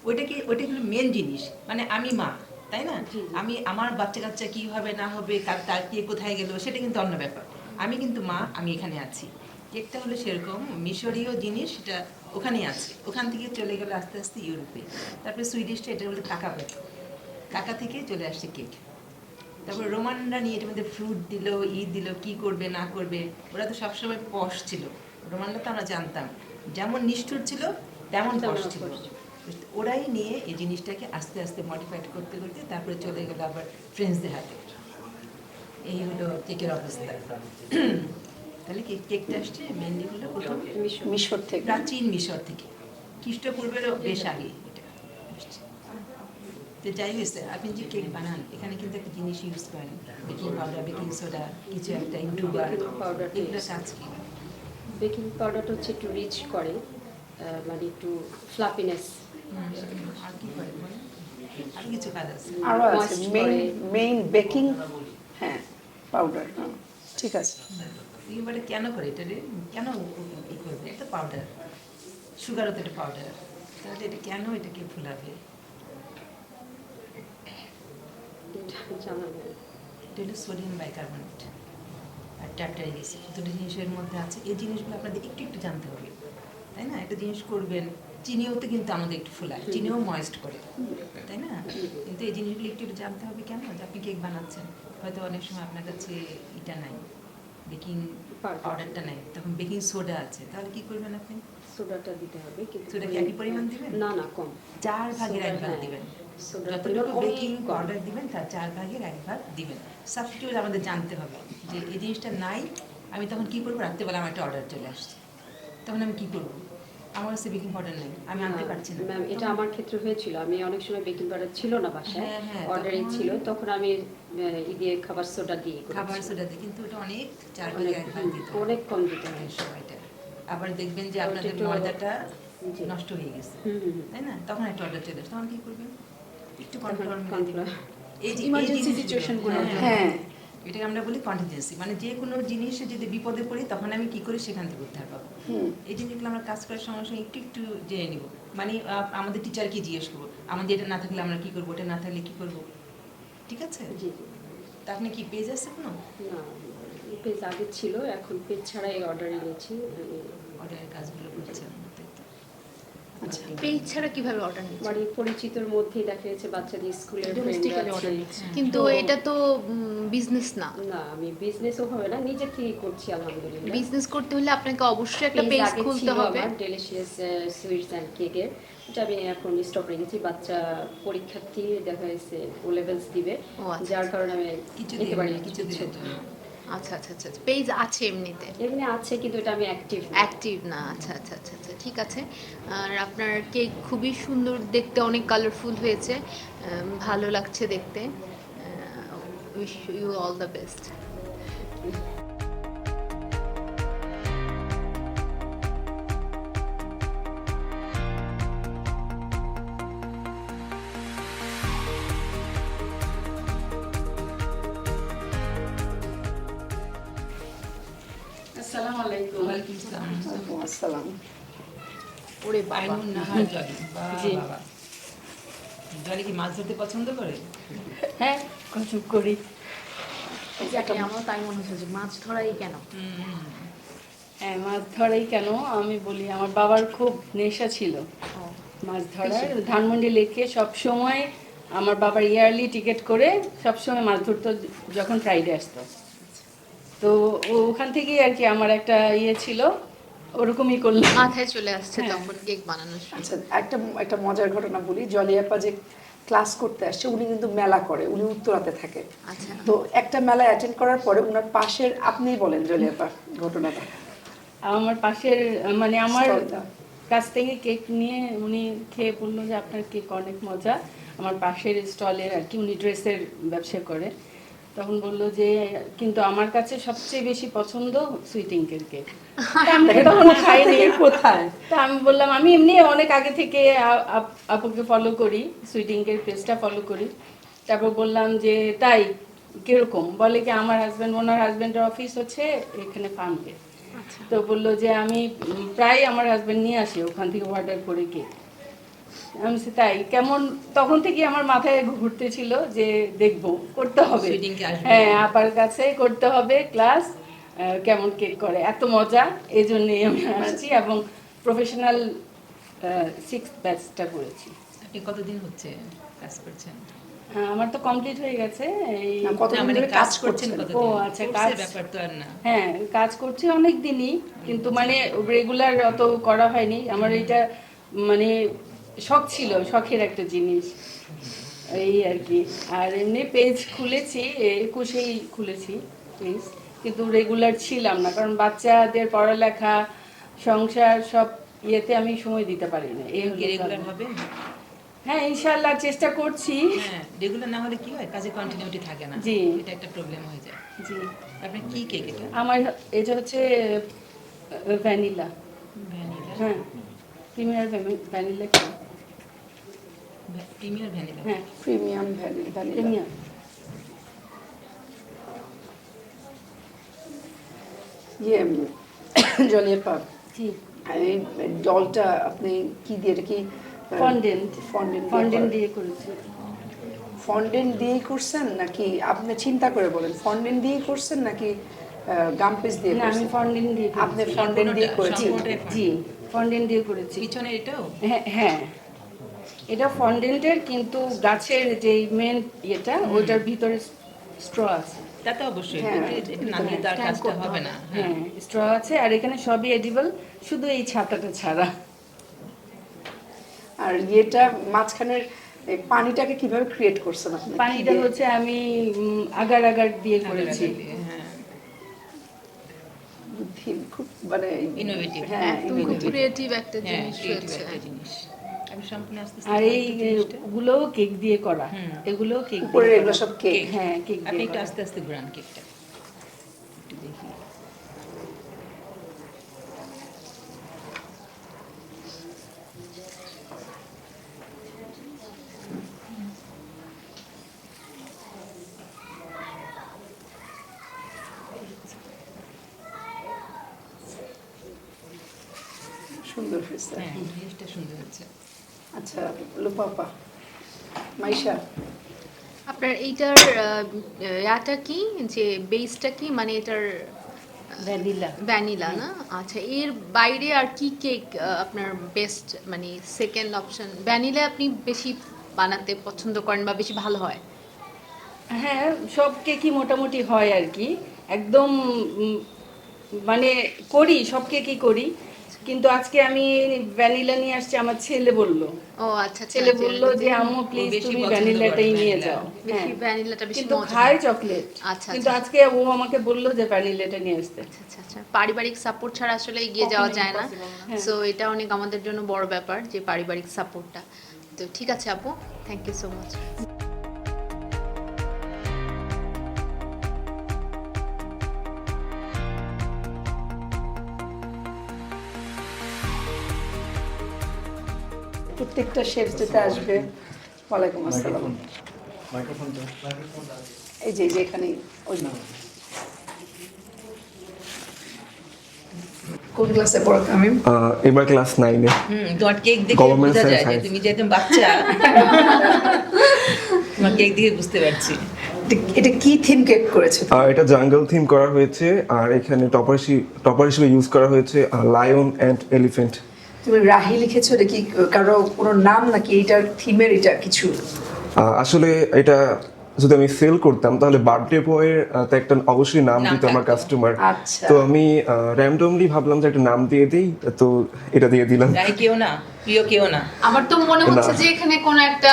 ওইটা হলো মেন জিনিস। মানে আমি মা, তাই না? আমি আমার বাচ্চা কাচ্চা কী হবে না হবে, তার কে কোথায় গেল, সেটা কিন্তু অন্য ব্যাপার। আমি কিন্তু মা, আমি এখানে আছি। কেকটা হলো সেরকম মিশরীয় জিনিস, সেটা ওখানেই আছে। ওখান থেকে চলে গেল আস্তে আস্তে ইউরোপে। তারপরে সুইডিশটা, এটা হলো কাকা বেত, কাকা থেকে চলে আসছে কেক। তারপর রোমানরা নিয়ে এটার মধ্যে ফ্রুট দিল, দিল, কি করবে না করবে। ওরা তো সবসময় পশ ছিল। রোমানরা তো আমরা জানতাম যেমন নিষ্ঠুর ছিল তেমন পশ ছিল। ওরাই নিয়ে এই জিনিসটাকে আস্তে আস্তে মডিফাইড করতে করতে তারপরে চলে গেল আবার ফ্রেঞ্চদের হাতে। এই হলো কেকের অবস্থা। তাহলে কেকটা আসছে মেনলি হলো প্রথম মিশর থেকে, প্রাচীন মিশর থেকে। খ্রিস্টপূর্বেরও বেশ আগে এটা আসছে। তো যাই হয়েছে, আপনি যে কেক বানান এখানে কিন্তু একটা জিনিস ইউজ করেন, বেকিং পাউডার, বেকিং সোডা, কিছু একটা ইনটুবার, পাউডার এগুলো কাজ কি? বেকিং পাউডারটা হচ্ছে একটু রিচ করে, মানে একটু ফ্লাফিনেস। আর কি করে বলেন? আর কিছু কাজ আছে? আরও আছে Moist মেইন বেকিং, হ্যাঁ পাউডার, ঠিক আছে। এবারে কেন করে এটা রে? কেন ই করবে? এটা পাউডার, সুগারও তো এটা পাউডার, তাহলে এটা কেন এটাকে ফুলাবে? জানাবো। এটা হলো সোডিয়াম বাইকার্বনেট আর ট্যাপটারিক অ্যাসিড, দুটো জিনিসের মধ্যে আছে। এই জিনিসগুলো আপনাদের একটু একটু জানতে হবে, তাই না? একটা জিনিস করবেন, চিনিওতে কিন্তু আমাদের একটু ফুলায়, চিনিও ময়েস্ট করে, তাই না? কিন্তু এই জিনিসগুলো একটু একটু জানতে হবে কেন, যে আপনি কেক বানাচ্ছেন, হয়তো অনেক সময় আপনার কাছে এটা নাই, বেকিং পাউডারটা নাই, তখন বেকিং সোডা আছে, তাহলে কি করবেন আপনি? সোডাটা দিতে হবে, কিন্তু সোডা কি একই পরিমাণ দিবেন? না না, কম। 4 ভাগের 1 ভাগ হ্যাঁ। দিবেন। সোডার যতটুকু পরিমাণ বেকিং অনেক কম। পাউডার দিবেন তার 4 ভাগের 1 ভাগ দিবেন। সাবস্টিটিউট আমাদের জানতে হবে যে এই জিনিসটা নাই, আমি তখন কি করবো? রাত্রেবেলা আমার একটা অর্ডার চলে আসছে, তখন আমি কি করবো? আমার কাছে বেকিং পাউডার নেই, আমি আনতে পারছি না। ম্যাম, এটা আমার ক্ষেত্রে হয়েছিল। আমি অনেক সময় বেকিং পাউডার ছিল না বাসায়, হ্যাঁ, হ্যাঁ, অর্ডারে তখন- ছিল, তখন আমি দিয়ে খাবার সোডা দিয়ে খাবার করেছি। সোডা দিয়ে, কিন্তু ওটা অনেক 4 ভাগের 1 ভাগ দিতে হবে অনেক কম দিতে হয়। সময়টা। আবার দেখবেন যে আপনাদের একটু- ময়দাটা জি। নষ্ট হয়ে গেছে, হুম, হুম, হুম। তাই না? তখন একটা অর্ডার চলে আসছে, তখন কি করবেন? একটু তখন কন্ট্রোল control- এই যে Emergency এই situation জিনিসগুলো, গুলো। হ্যাঁ। এটাকে আমরা বলি কন্টিনজেন্সি, মানে যে কোনো জিনিসে যদি বিপদে পড়ি তখন আমি কি করি সেখান থেকে উদ্ধার পাবো। এই জিনিসগুলো আমরা কাজ করার সঙ্গে সঙ্গে একটু একটু জেনে নিব। মানে আমাদের টিচারকে জিজ্ঞেস করবো, আমাদের এটা না থাকলে আমরা কি করবো, এটা না থাকলে কি করবো, ঠিক আছে? জি জি। তা আপনি কি পেজ আছে কোনো? না, পেজ আগে ছিল, এখন পেজ ছাড়াই অর্ডার নিয়েছি। অর্ডারের কাজগুলো করছেন, তাই তো? আচ্ছা, পেজ ছাড়া কিভাবে অর্ডার নিচ্ছেন? বাড়ির পরিচিতর মধ্যেই দেখা যাচ্ছে বাচ্চাদের স্কুলের ডোমেস্টিক্যালি অর্ডার নিচ্ছেন, কিন্তু এটা তো বিজনেস না। না, আমি বিজনেসও হবে না, নিজে থেকে করছি আলহামদুলিল্লাহ। বিজনেস করতে হলে আপনাকে অবশ্যই একটা পেজ আগে খুলতে ছিল হবে। আমার ডেলিশিয়াস সুইটস অ্যান্ড কেকের, এটা আমি এখন স্টপ রেখেছি। বাচ্চা পরীক্ষার্থী দেখা যাচ্ছে ও লেভেলস দিবে, ও আচ্ছা, যার কারণে আমি কিছু নিতে পারি না কিছু দিনের জন্য। আচ্ছা আচ্ছা আচ্ছা, পেজ আছে এমনিতে? এমনি আছে, কিন্তু এটা আমি অ্যাক্টিভ না। আচ্ছা আচ্ছা আচ্ছা আচ্ছা, ঠিক আছে। আর আপনার কেক খুবই সুন্দর দেখতে, অনেক কালারফুল হয়েছে, ভালো লাগছে দেখতে। Wish you all the best. আসসালামু আলাইকুম। ওয়ালাইকুম আসসালাম। আসসালাম। ওরে বাবা, আইনুন নাহার জলি, জি। বাবা জলি কি মাছ ধরতে পছন্দ করে? হ্যাঁ, কচুক করি। আমার তাই মনে হচ্ছে যে মাছ ধরাই কেন? হ্যাঁ, মাছ ধরাই কেন আমি বলি, আমার বাবার খুব নেশা ছিল মাছ ধরার। ধানমন্ডি লেকে সব সময় আমার বাবার ইয়ারলি টিকিট করে সব সময় মাছ ধরতো যখন ফ্রাইডে আসতো। তো ওখান থেকেই আর কি আমার একটা ইয়ে ছিল, ওরকমই করলাম। মাথায় চলে আসছে তখন কেক বানানোর সময়। আচ্ছা, একটা মজার ঘটনা বলি। জলি আপা যে ক্লাস করতে আসছে, উনি কিন্তু মেলা করে, উনি উত্তরাতে থাকে। আচ্ছা, তো একটা মেলা অ্যাটেন্ড করার পরে উনার পাশের, আপনিই বলেন জলি আপা ঘটনাটা। আমার পাশের মানে আমার স্টলটা। কাছ থেকে কেক নিয়ে উনি খেয়ে বললো যে আপনার কেক অনেক মজা। আমার পাশের স্টলের আর কি, উনি ড্রেসের ব্যবসা করে। তখন বললো যে কিন্তু আমার কাছে সবচেয়ে বেশি পছন্দ সুইটিংকের কেক। আমি তখন খাইনি কোথায়? তা আমি বললাম আমি এমনি অনেক আগে থেকে আপুকে ফলো করি, সুইটিংকের পেজটা ফলো করি। তারপর বললাম যে তাই কিরকম, বলে কি আমার হাজব্যান্ড, ওনার হাজব্যান্ডের অফিস হচ্ছে এখানে ফার্মে। তো বললো যে আমি প্রায় আমার হাজব্যান্ড নিয়ে আসি ওখান থেকে অর্ডার করে কেক। আমি বলছি তাই কেমন, তখন থেকে আমার মাথায় ঘুরতেছিল যে দেখবো, করতে হবে। সুইটিংকে আসবে। হ্যাঁ, আপার কাছে করতে হবে ক্লাস, কেমন কেক করে, এত মজা, এই জন্যই আমি আসছি এবং প্রফেশনাল 6th ব্যাচটা করেছি। আপনি কতদিন হচ্ছে কাজ করছেন? আমার তো কমপ্লিট হয়ে গেছে এই। কতদিন মানে ধরে কাজ করছেন কতদিন? ও আচ্ছা, কোর্সের কাজ- ব্যাপার তো আর না। হ্যাঁ, কাজ করছি অনেক দিনই, কিন্তু মানে রেগুলার অত করা হয়নি। আমার এটা মানে শখ ছিল, শখের একটা জিনিস এই আর কি। আর এমনি পেজ খুলেছি, 21-এই খুলেছি পেজ, কিন্তু রেগুলার ছিলাম না, কারণ বাচ্চাদের পড়ালেখা, সংসার সব ইয়েতে আমি সময় দিতে পারি না এই কি রেগুলার হবে? হ্যাঁ ইনশাআল্লাহ চেষ্টা করছি। হ্যাঁ, রেগুলার না হলে কি হয়, কাজে কন্টিনিউটি থাকে না, জি। এটা একটা প্রবলেম হয়ে যায়। জি আপনার কি কেক এটা? আমার এটা হচ্ছে ভ্যানিলা। ভ্যানিলা? হ্যাঁ premier vanilla cake. Premier vanilla? হ্যাঁ প্রিমিয়াম ভ্যানিলা। প্রিমিয়াম। ইয়ে জলিপা, জি এই জলটা আপনি কি দিয়ে, এটা কি ফন্ডেন্ট ফন্ডেন্ট ফন্ডেন্ট দিয়ে করেছি। ফন্ডেন্ট দিয়েই করছেন নাকি আপনি চিন্তা করে বলেন ফন্ডেন্ট দিয়ে করছেন নাকি গাম পেস্ট দিয়ে না আমি করছেন? ফন্ডেন্ট দিয়ে আপনি করেছি। ফন্ডেন্ট দিয়ে করেছেন? সম্পূর্ণটাই জি ফন্ডেন্ট দিয়ে করেছি। পিছনে এটাও? হ্যাঁ হ্যাঁ এটা ফন্ডেন্টের, কিন্তু গাছের যে মেন ইয়েটা ওইটার ভিতরে স্ট্র আছে। তা তো অবশ্যই, হ্যাঁ, এটা না দিলে তার কাজটা হবে না। হ্যাঁ স্ট্র আছে, আর এখানে সবই এডিবল, শুধু এই ছাতাটা ছাড়া। আর ইয়েটা মাঝখানের এই পানিটাকে কিভাবে ক্রিয়েট করছেন আপনি? কি পানিটা দিয়ে? হচ্ছে আমি আগার আগার দিয়ে করেছি। হ্যাঁ, বুদ্ধি খুব মানে ইনোভেটিভ। হ্যাঁ একদম খুব innovative। ক্রিয়েটিভ একটা হ্যাঁ, জিনিস creative রয়েছে। একটা জিনিস। আমি সম্পূর্ণ আস্তে আস্তে আর এই গুলোও কেক দিয়ে করা, এগুলোও কেক উপরে দিয়ে এগুলো করা। সব কেক। হ্যাঁ কেক আপনি দিয়ে একটু করা। আস্তে আস্তে ঘুরান কেকটা, একটু দেখি। সুন্দর হয়েছে। হ্যাঁ, জিনিসটা সুন্দর হচ্ছে। আচ্ছা লুপাপা, মাইশা, আপনার এইটার ইয়াটা কি, যে বেসটা কি, মানে এটার ভ্যানিলা। ভ্যানিলা না? আচ্ছা, এর বাইরে আর কি কেক আপনার বেস্ট, মানে সেকেন্ড অপশন? ভ্যানিলা আপনি বেশি বানাতে পছন্দ করেন বা বেশি ভালো হয়? হ্যাঁ সব কেকই মোটামুটি হয় আর কি, একদম মানে করি, সব কেকই করি, কিন্তু আজকে আমি ভ্যানিলা নিয়ে আসছি, আমার ছেলে বলল। ও আচ্ছা, ছেলে বলল যে আম্মু প্লিজ বেশি তুমি পছন্দ ভ্যানিলাটাই করে নিয়ে vanilla। যাও। হ্যাঁ বেশি ভ্যানিলাটা বেশি কিন্তু মজা খায় হয়। চকলেট। আচ্ছা, কিন্তু আচ্ছা। আজকে ও আমাকে বললো যে ভ্যানিলাটা নিয়ে আসতে। আচ্ছা আচ্ছা, পারিবারিক সাপোর্ট ছাড়া আসলে এগিয়ে যাওয়া যায় না। হ্যাঁ। সো এটা অনেক আমাদের জন্য বড় ব্যাপার, যে পারিবারিক সাপোর্টটা। তো ঠিক আছে আপু, থ্যাংক ইউ সো মাচ। প্রত্যেকটা শেফ যেটা আসবে। ওয়ালাইকুম আসসালাম। এই যে এখানে ওই কোন ক্লাসে পড়ো তুমি? এবার ক্লাস 9-এ। তোমার কেক দেখে Government বোঝা যায় যে science. তুমি যে একদম বাচ্চা। তোমার কেক দেখে বুঝতে পারছি। এটা কি থিম কেক করেছে? এটা জাঙ্গল থিম করা হয়েছে, আর এখানে টপার হিসেবে ইউজ করা হয়েছে লায়ন অ্যান্ড এলিফ্যান্ট। তুমি রাহি লিখেছো, এটা কি কারো কোনো নাম নাকি এটার থিমের এটা কিছু? আসলে এটা যদি আমি সেল করতাম তাহলে বার্থডে বয়ের তো একটা অবশ্যই নাম নাম দিত আমার থাকতো। কাস্টমার। আচ্ছা। তো আমি র্যান্ডমলি ভাবলাম যে একটা নাম দিয়ে দিই, তো এটা দিয়ে দিলাম। রাই কেউ না, প্রিয় কেউ না। আমার তো মনে হচ্ছে না। যে এখানে কোনো একটা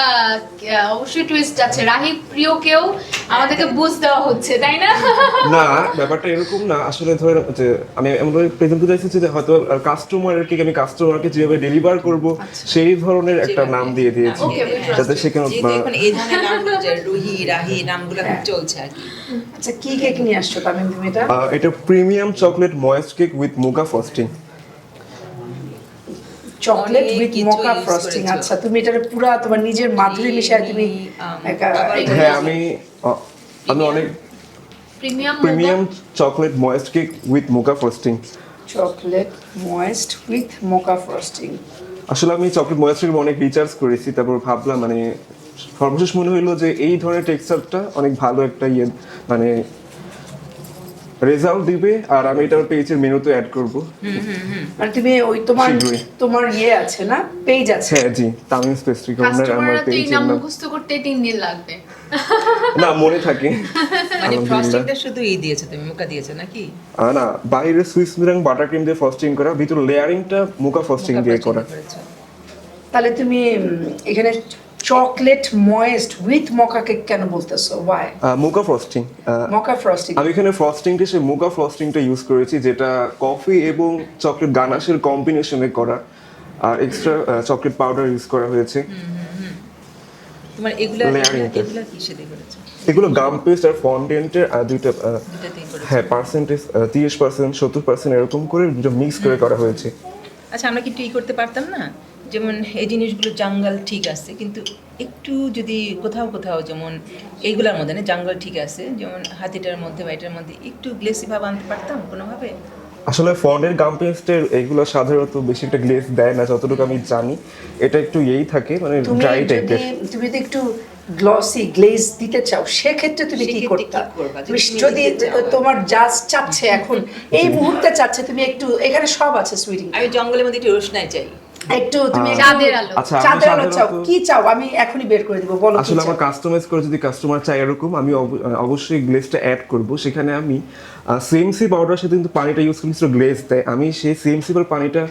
অবশ্যই টুইস্ট আছে। রাহি প্রিয় কেউ আমাদেরকে বুঝ দেওয়া হচ্ছে, তাই না? না, ব্যাপারটা এরকম না। আসলে ধরেন যে আমি এমনভাবে প্রেজেন্ট করতে চাইছি যে হয়তো কাস্টমারকে আমি কাস্টমারকে যেভাবে ডেলিভার করব সেই ধরনের একটা নাম দিয়ে দিয়েছি, যাতে সেখানে যেহেতু এখন এই ধরনের নামগুলো যে রুহি, রাহি নামগুলো খুব চলছে আর কি। আচ্ছা কি কেক নিয়ে আসছো তামিম তুমি এটা? এটা premium chocolate moist cake with mocha frosting. Chocolate অনেক উইথ কিছু মোকা use ফ্রস্টিং। করেছো। আচ্ছা তুমি এটা পুরো তোমার নিজের মাধুরী মিশায় তুমি হ্যাঁ, আমি অনেক premium chocolate moist cake with mocha frosting. Chocolate moist with mocha frosting. আসলে আমি চকলেট ময়েস্ট কেক অনেক রিচার্জ করেছি, তারপর ভাবলাম মানে সর্বশেষ মনে হইলো যে এই ধরনের টেক্সচারটা অনেক ভালো একটা মানে রেজাল্ট দিবে, আর আমি এটা পেজের মেনুতে অ্যাড করব। মানে তুমি ওই শীঘ্রই। তোমার আছে না, পেজ আছে? হ্যাঁ জি, তামিম স্পেসিফিক কর্নার আমার কাস্টমাররা তো এই পেজের নাম নাম। মুখস্থ করতে 3 দিন লাগবে। না, মনে থাকে। মানে ফ্রস্টিংটা শুধু দিয়েছো তুমি, মুকা দিয়েছো নাকি? না, বাইরে সুইস মিল্ক বাটার ক্রিম দিয়ে ফ্রস্টিং করা, ভিতরে লেয়ারিংটা মোকা ফ্রস্টিং দিয়ে করা। তাহলে তুমি এখানে chocolate moist with mocha cake কেন বলতেছো? ওয়াই মোকা ফ্রস্টিং? মোকা ফ্রস্টিং? আমি এখানে ফ্রস্টিংটা সে মোকা ফ্রস্টিংটা ইউজ করেছি, যেটা কফি এবং চকলেট গানাশের কম্বিনেশনে করা। আর এক্সট্রা চকলেট পাউডার ইউজ করা হয়েছে। তোমার এগুলা Layering টা। এগুলা কিসে দিয়ে করেছো? এগুলো গাম পেস্ট আর ফন্ডেন্টের দুইটা দুটাতেই করেছো? হ্যাঁ পার্সেন্টেজ 30% 70% এরকম করে দুটো মিক্স করে করা হয়েছে। আচ্ছা আমরা কি একটু করতে পারতাম না, যেমন এই জিনিসগুলো জাঙ্গল ঠিক আছে, কিন্তু একটু যদি কোথাও কোথাও যেমন এইগুলোর মধ্যে না জাঙ্গল ঠিক আছে, যেমন হাতিটার মধ্যে বা এটার মধ্যে একটু গ্লেসি ভাব আনতে পারতাম কোনোভাবে? আসলে ফন্ডের গাম পেস্টের এগুলো সাধারণত বেশি একটা গ্লেজ দেয় না, যতটুকু আমি জানি এটা একটু থাকে মানে ড্রাই টাইপের। তুমি যদি একটু গ্লসি গ্লেজ দিতে চাও সেক্ষেত্রে তুমি কি সেক্ষেত্রে করতে কি করবা? তুমি যদি যদি দিতে চাও। তোমার জাস্ট চাচ্ছে এখন এই মুহূর্তে চাচ্ছে তুমি একটু এখানে সব আছে সুইটিং আমি জঙ্গলের মধ্যে একটু রোশনাই চাই। একটু তুমি চাঁদের আলো। আচ্ছা আমি চাঁদের আলো চাও, সাধারণত কি চাও আমি এখনই বের করে দিব, বলো কি আসলে চাও? আমার কাস্টমাইজ করে যদি কাস্টমার চাই এরকম আমি অবশ্যই গ্লেজটা অ্যাড করব। সেখানে আমি সিএমসি পাউডার সাথে কিন্তু পানিটা ইউজ করলে কিছু গ্লেজ দেয়, আমি সেই সিএমসি পানিটা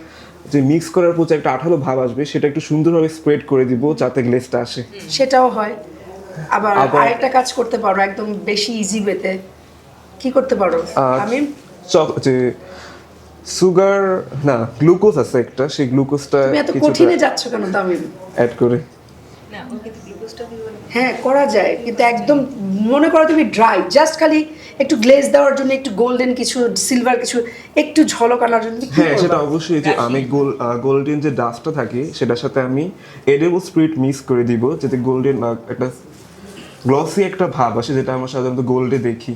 যে মিক্স করার পর যে একটা আঠালো ভাব আসবে সেটা একটু সুন্দরভাবে স্প্রেড করে দিব যাতে গ্লেজটা আসে। সেটাও হয়। আবার আবার- আরেকটা কাজ করতে পারো একদম বেশি ইজি ওয়েতে, কি করতে পারো আমি যে সুগার না গ্লুকোজ আছে একটা, সেই গ্লুকোজটা তুমি এত কিছুটা কঠিনে যাচ্ছ কেন তামিম? অ্যাড করে। না ওকে তো গ্লুকোজটা দিও না। হ্যাঁ করা যায়, কিন্তু একদম মনে করো তুমি ড্রাই জাস্ট খালি একটু গ্লেজ দেওয়ার জন্য একটু গোল্ডেন কিছু সিলভার কিছু একটু ঝলক আনার জন্য তুমি কি হ্যাঁ করবা? সেটা অবশ্যই যে আমি গোল্ডেন যে ডাস্টটা থাকে সেটার সাথে আমি এডিবল স্পিরিট মিক্স করে দিব যাতে গোল্ডেন একটা গ্লসি একটা ভাব আসে, যেটা আমরা সাধারণত গোল্ডে দেখি।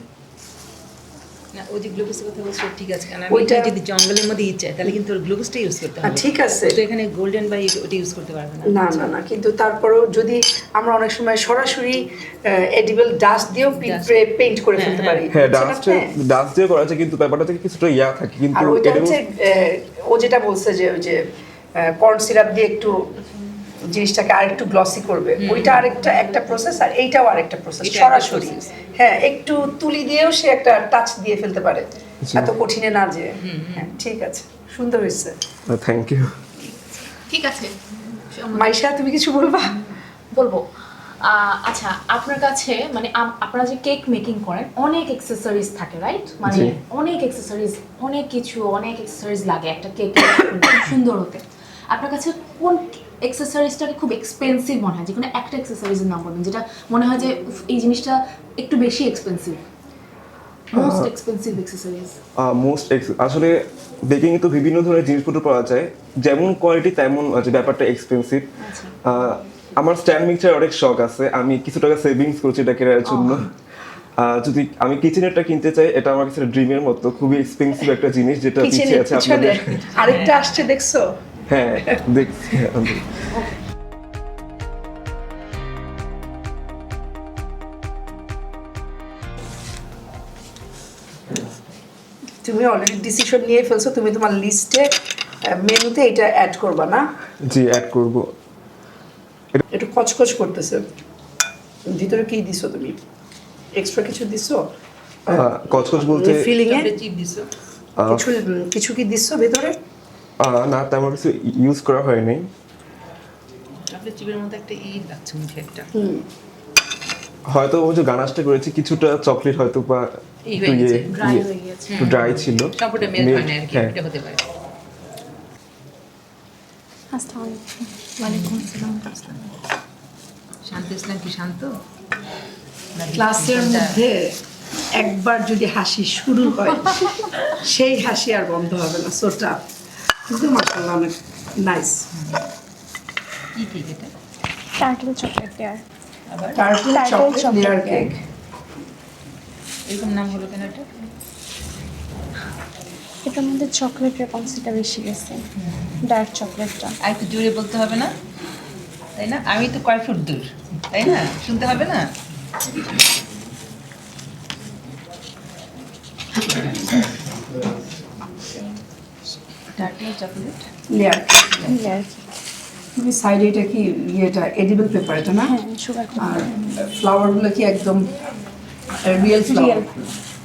না ও যে গ্লুকোজের কথা বলছো ঠিক আছে, কারণ ওইটা- আমি যদি জঙ্গলের মধ্যে ইচ্ছা তাহলে কিন্তু ওর গ্লুকোজটা ইউজ করতে হ্যাঁ, হবে। ঠিক আছে। তো এখানে গোল্ডেন বা ওটা ইউজ করতে পারবে না। না না না, কিন্তু তারপরেও যদি আমরা অনেক সময় সরাসরি এডিবল ডাস্ট দিয়েও পেইন্ট করে ফেলতে পারি। হ্যাঁ বুঝছো না? ডাস্টে হ্যাঁ। ডাস্ট দিয়ে করা যায় কিন্তু ব্যাপারটা থেকে কিছুটা থাকে কিন্তু আর ওইটা edible- হচ্ছে ও যেটা বলছে যে ওই যে কর্ন সিরাপ দিয়ে একটু জিনিসটাকে আরেকটু গ্লসি করবে, ওইটা আরেকটা একটা প্রসেস, আর এইটাও আরেকটা প্রসেস এটা একটা সরাসরি। process। হ্যাঁ একটু তুলি দিয়েও সে একটা টাচ দিয়ে ফেলতে পারে, এত কঠিনে না যে। হ্যাঁ ঠিক আছে, সুন্দর হয়েছে। Thank you. ঠিক আছে মাইশা তুমি কিছু বলবা? বলবো আচ্ছা আপনার কাছে মানে আপনারা যে কেক মেকিং করেন অনেক অ্যাক্সেসরিজ থাকে রাইট, মানে জি। অনেক অ্যাক্সেসরিজ অনেক অ্যাক্সেসরিজ লাগে একটা কেক সুন্দর হতে। আপনার কাছে কোন অ্যাক্সেসরিজটাকে খুব এক্সপেন্সিভ মনে হয়, যে কোনো একটা অ্যাক্সেসরিজের নাম বলবেন যেটা মনে হয় যে উফ, এই জিনিসটা একটু বেশি এক্সপেন্সিভ, মোস্ট এক্সপেন্সিভ অ্যাক্সেসরিজ? আসলে বেকিং এ তো বিভিন্ন ধরনের জিনিসপত্র পাওয়া যায়, যেমন কোয়ালিটি তেমন ব্যাপারটা এক্সপেন্সিভ। আমার স্ট্যান্ড মিক্সচার অনেক শখ আছে, আমি কিছু টাকা সেভিংস করছি এটা কেনার জন্য। যদি আমি কিচেনেরটা কিনতে চাই, এটা আমার কাছে ড্রিমের মতো, খুবই এক্সপেন্সিভ একটা জিনিস যেটা পিছিয়ে কিচেনের আছে পিছনে আপনাদের। আরেকটা আসছে দেখছো? হ্যাঁ দেখছি আমি। তুমি অলরেডি ডিসিশন নিয়ে ফেলছো, তুমি তোমার লিস্টে মেনুতে এটা অ্যাড করবা না? জি অ্যাড করব। একটু কচকচ করতেছে, ভিতরে কি দিছো তুমি? এক্সট্রা কিছু দিছো কচকচ বলতে ফিলিং এ? চকলেট চিপ দিছো? কিছু কিছু কি দিছো ভেতরে? না তেমন কিছু ইউজ করা হয়নি। চকলেট চিপের মধ্যে একটা লাগছে মুখে একটা। হয়তো ওই যে গানাশটা করেছি কিছুটা চকলেট হয়তো বা একটু ড্রাই হয়ে গেছে। একটু ড্রাই ছিল। সবটা মেল্ট হয় না আর কি, হ্যাঁ। এটা হতে পারে। ওয়ালাইকুম আসসালাম। শান্ত ইসলাম কি শান্ত? ক্লাসের মধ্যে একবার যদি হাসি শুরু হয় সেই হাসি আর বন্ধ হবে না, সোটা। কিন্তু মাশাআল্লাহ অনেক নাইস। কি ঠিক এটা? Turtle chocolate layer. আবার টার্টল চকলেট লেয়ার কেক। এরকম নাম হলো কেন এটা? এটার মধ্যে চকলেটের কনসেন্টটা বেশি গেছে, ডার্ক চকলেটটা। আর একটু জোরে বলতে হবে না, তাই না? আমি তো কয় ফুট দূর, তাই না? শুনতে হবে না? টার্টল চকলেট লেয়ার লেয়ার তুমি সাইডে এটা কি ইয়েটা এডিবল পেপার এটা না? হ্যাঁ সুগার আর ফ্লাওয়ারগুলো কি একদম রিয়েল ফ্লাওয়ার?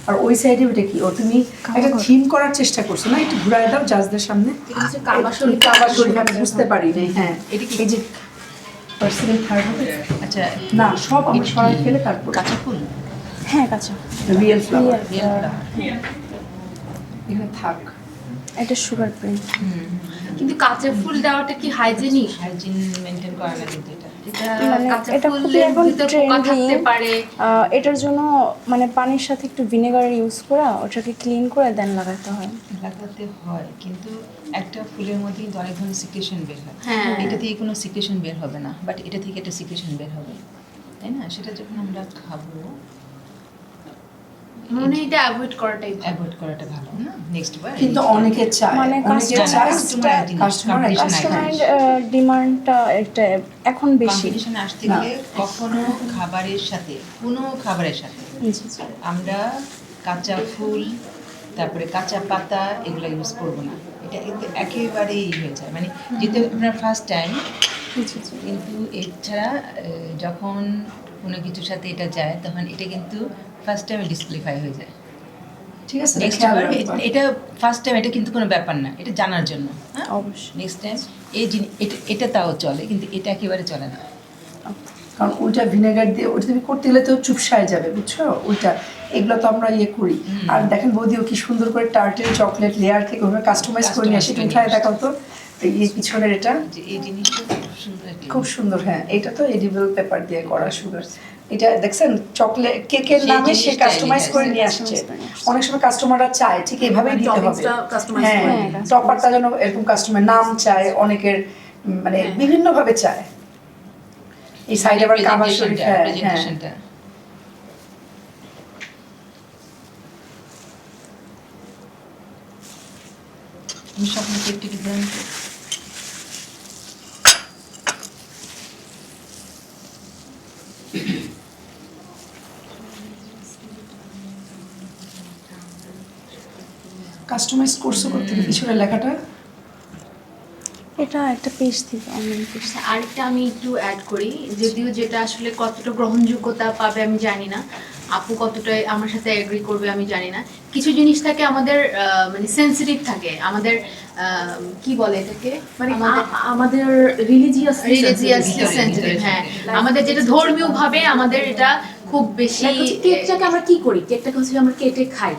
আর ওই সাইডে ওটা কি? ও তুমি একটা থিম করার চেষ্টা করছো না? একটু ঘুরায় দাও জাজদের সামনে। কাবাসরি কাবাসরি আমি বুঝতে পারি নাই। হ্যাঁ এটা কি? এই যে পার্সেন্ট থার্ড হবে আচ্ছা, না, সব আমরা সরাই ফেলে তারপর কাঁচা ফুল হ্যাঁ কাঁচা রিয়েল ফ্লাওয়ার রিয়েল এখানে থাক। এটা সুগার প্রিন্ট। কিন্তু কাঁচা ফুল দেওয়াটা কি হাইজেনিক? হাইজিন মেনটেন করা না কিন্তু এটা মানে কাঁচা এটা খুবই ফুলের এখন ভিতর পোকা থাকতে ট্রেন্ডিং। পারে। এটার জন্য মানে পানির সাথে একটু ভিনেগার ইউজ করা ওটাকে ক্লিন করে দেন লাগাতে হয়। লাগাতে হয়, কিন্তু একটা ফুলের মধ্যে কিন্তু অনেক ধরনের সিক্রেশন বের হয়। হ্যাঁ। এটা থেকে কোনো সিক্রেশন বের হবে না, বাট এটা থেকে একটা সিক্রেশন বের হবে, তাই না? সেটা যখন আমরা খাবো মনে হয় এটা অ্যাভয়েড করাটাই ভালো। অ্যাভয়েড করাটা ভালো না। নেক্সট বার কিন্তু অনেকে চায়, মানে অনেকে চায় কাস্টমার কাস্টমার ডিমান্ডটা একটা এখন বেশি। কম্পিটিশনে আসতে গেলে কখনো খাবারের সাথে, কোনো খাবারের সাথে আমরা কাঁচা ফুল, তারপরে কাঁচা পাতা এগুলো ইউজ করবো না। এটা কিন্তু একেবারেই হয়ে যায়, মানে যেহেতু আপনার ফার্স্ট টাইম, কিন্তু এছাড়া যখন কোনো কিছুর সাথে এটা যায় তখন এটা কিন্তু ফার্স্ট টাইমে ডিসক্লিফাই হয়ে যায়। ঠিক আছে, নেক্সট বার এটা ফার্স্ট টাইম, এটা কিন্তু কোনো ব্যাপার না, এটা জানার জন্য। হ্যাঁ, অবশ্যই। নেক্সট টাইম এই জিনিস এটা তাও চলে, কিন্তু এটা একেবারে চলে না। কারণ ওইটা ভিনেগার দিয়ে ওইটা তুমি করতে গেলে তো চুপসায় যাবে, বুঝছো? ওইটা এগুলো তো আমরা ইয়ে করি। আর দেখেন বৌদিও কি সুন্দর করে টার্টেল চকলেট লেয়ার কেক ওভাবে কাস্টমাইজ করে নিয়ে আসে। তুমি ট্রাই দেখাও তো এই পিছনের এটা যে এই জিনিসটা খুব সুন্দর একটা খুব সুন্দর। হ্যাঁ, এটা তো এডিবল পেপার দিয়ে করা সুগার। এটা দেখছেন চকলেট কেকের সেই নামে সে জিনিসটাই কাস্টমাইজ করে নিয়ে আসছে। অনেক সময় কাস্টমাররা চায় ঠিক এভাবেই দিতে হবে। হ্যাঁ, টপারটা যেন এরকম কাস্টমার নাম চায়, অনেকের মানে বিভিন্ন ভাবে চায়। এই সাইডে আবার কাবা শরীফ। হ্যাঁ হ্যাঁ, প্রেজেন্টেশনটা আমি স্বপ্ন কেকটা কি দিলাম তো? কাস্টমাইজ করছো করতে পিছনের লেখাটা এটা একটা পেজ থেকে অনলাইন পেজ। আরেকটা আমি একটু অ্যাড করি, যদিও যেটা আসলে কতটা গ্রহণযোগ্যতা পাবে আমি জানি না, আপু কতটা আমার সাথে এগ্রি করবে আমি জানি না। কিছু জিনিস থাকে আমাদের মানে সেনসিটিভ থাকে, আমাদের কি বলে এটাকে, মানে আমাদের রিলিজিয়াসলি সেনসিটিভ। হ্যাঁ, আমাদের যেটা ধর্মীয় ভাবে আমাদের এটা খুব বেশি। কেকটাকে আমরা কি করি, কেকটাকে হচ্ছে আমরা কেটে খাই।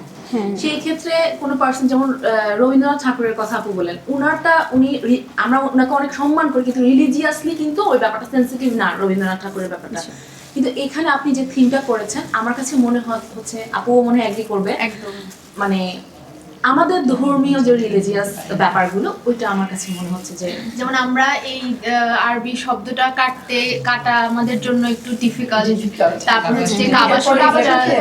সেই ক্ষেত্রে কোনো পার্সন, যেমন রবীন্দ্রনাথ ঠাকুরের কথা আপু বলেন, আমরা ওনাকে অনেক সম্মান করি, কিন্তু রিলিজিয়াসলি কিন্তু ওই ব্যাপারটা সেন্সিটিভ না রবীন্দ্রনাথ ঠাকুরের ব্যাপারটা। কিন্তু এখানে আপনি যে থিমটা করেছেন আমার কাছে মনে হচ্ছে, আপুও মনে হয় এগ্রি করবে, একদম মানে আমাদের ধর্মীয় যে রিলিজিয়াস ব্যাপারগুলো ওইটা আমার কাছে মনে হচ্ছে যে, যেমন আমরা এই আরবি শব্দটা কাটা আমাদের জন্য একটু ডিফিকাল্ট। তারপর হচ্ছে কাবা শরীফটা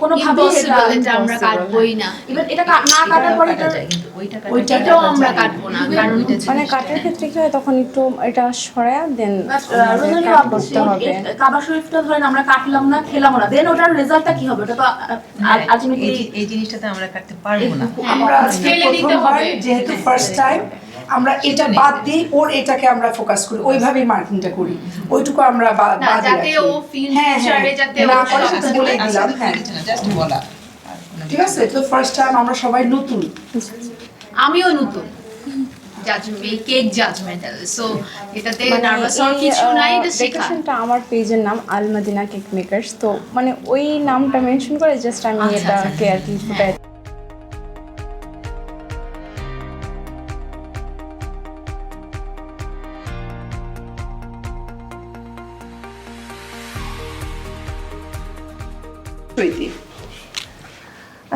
কোনোভাবেই এটা আমরা কাটবই না। ইভেন এটা না কাটার পরে ওইটাও আমরা কাটবো না, কারণ মানে কাটার ক্ষেত্রে কি হয়, তখন একটু এটা সরায়া দেন করতে হবে। কাবা শরীফটা ধরেন আমরা কাটলাম না, খেলাম না, দেন ওটার রেজাল্টটা কি হবে? ওটা তো আলটিমেটলি এই জিনিসটাতে আমরা কাটতে পারবো না। আমরা প্রথমবার যেহেতু ফার্স্ট টাইম আমরা এটা বাদ দিই, ওর এটাকে আমরা ফোকাস করি, ওইভাবেই মার্কিংটা করি, ওইটুকু আমরা বাদ যাতে ও ফিউচারে যাতে না করে শুধু বলে দিলাম। হ্যাঁ, জাস্ট বলা। ঠিক আছে, তো ফার্স্ট টাইম আমরা সবাই নতুন, আমিও নতুন এই কেক জাজমেন্টাল, সো এটাতে নার্ভাস হওয়ার কিছু নাই, এটা শেখা। ডেকোরেশনটা আমার পেজের নাম আলমাদিনা কেক মেকার্স, তো মানে ওই নামটা মেনশন করে জাস্ট আমি এটাকে আর কি ফুটাই।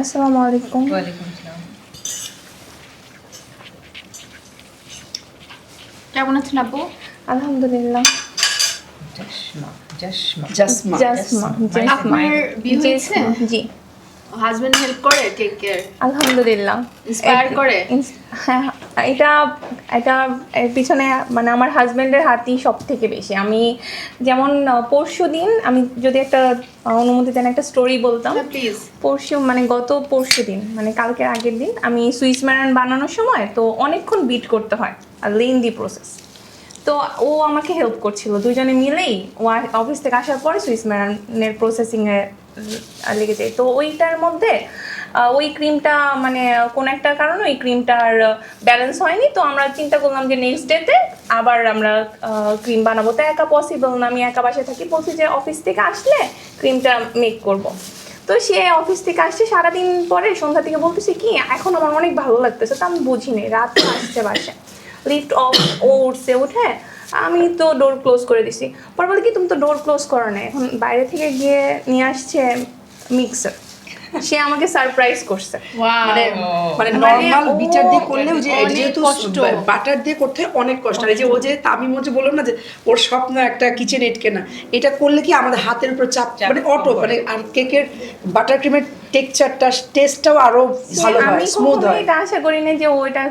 আসসালামু আলাইকুম। ওয়ালাইকুম আসসালাম। কেমন আছেন আপু? আলহামদুলিল্লাহ। জাসমা। আপনার বিয়ে হয়েছে? জি। হাজবেন্ড হেল্প করে টেক কেয়ার? আলহামদুলিল্লাহ। ইন্সপায়ার করে? হ্যাঁ, এটা এর পিছনে মানে আমার হাজবেন্ডের হাতই সব থেকে বেশি। আমি যেমন পরশুদিন, আমি যদি একটা অনুমতি দেন একটা স্টোরি বলতাম। প্লিজ। গত পরশুদিন মানে কালকের আগের দিন আমি সুইস মেরান বানানোর সময় তো অনেকক্ষণ বিট করতে হয় আর লেন্দি প্রসেস। তো ও আমাকে হেল্প করছিল, দুজনে মিলেই ও অফিস থেকে আসার পরে সুইস মেরানের প্রসেসিংয়ে লেগে যায়। তো ওইটার মধ্যে ওই ক্রিমটা মানে কোন একটা কারণে ওই ক্রিমটার ব্যালেন্স হয়নি। তো আমরা চিন্তা করলাম যে নেক্সট ডেতে আবার আমরা ক্রিম বানাবো। তো একা পসিবল না, আমি একা বাসায় থাকি। বলছি যে অফিস থেকে আসলে ক্রিমটা মেক করব। তো সে অফিস থেকে আসছে, সারাদিন পরে সন্ধ্যা থেকে বলতেছে কি এখন আমার অনেক ভালো লাগতেছে। তো আমি বুঝিনি, রাতে আসছে বাসায়। লিফট অফ ও উঠছে, উঠে আমি তো ডোর ক্লোজ করে দিছি। পর বলে কি তুমি তো ডোর ক্লোজ করো না, এখন বাইরে থেকে গিয়ে নিয়ে আসছে মিক্সার, সে আমাকে সারপ্রাইজ করছে। মানে মানে নরমাল বিটার দিয়ে করলেও যে যেহেতু বাটার দিয়ে করতে হয় অনেক কষ্ট। আর এই যে ও যে তামিম যে বললো না যে ওর স্বপ্ন একটা কিচেন এড কেনা, এটা করলে কি আমাদের হাতের উপর চাপ মানে অটো মানে আর কেকের বাটার ক্রিমের টেক্সচারটা টেস্টটাও আরো ভালো হয়, আমি স্মুথ কখনো হয়। এটা আশা করি না যে ওইটা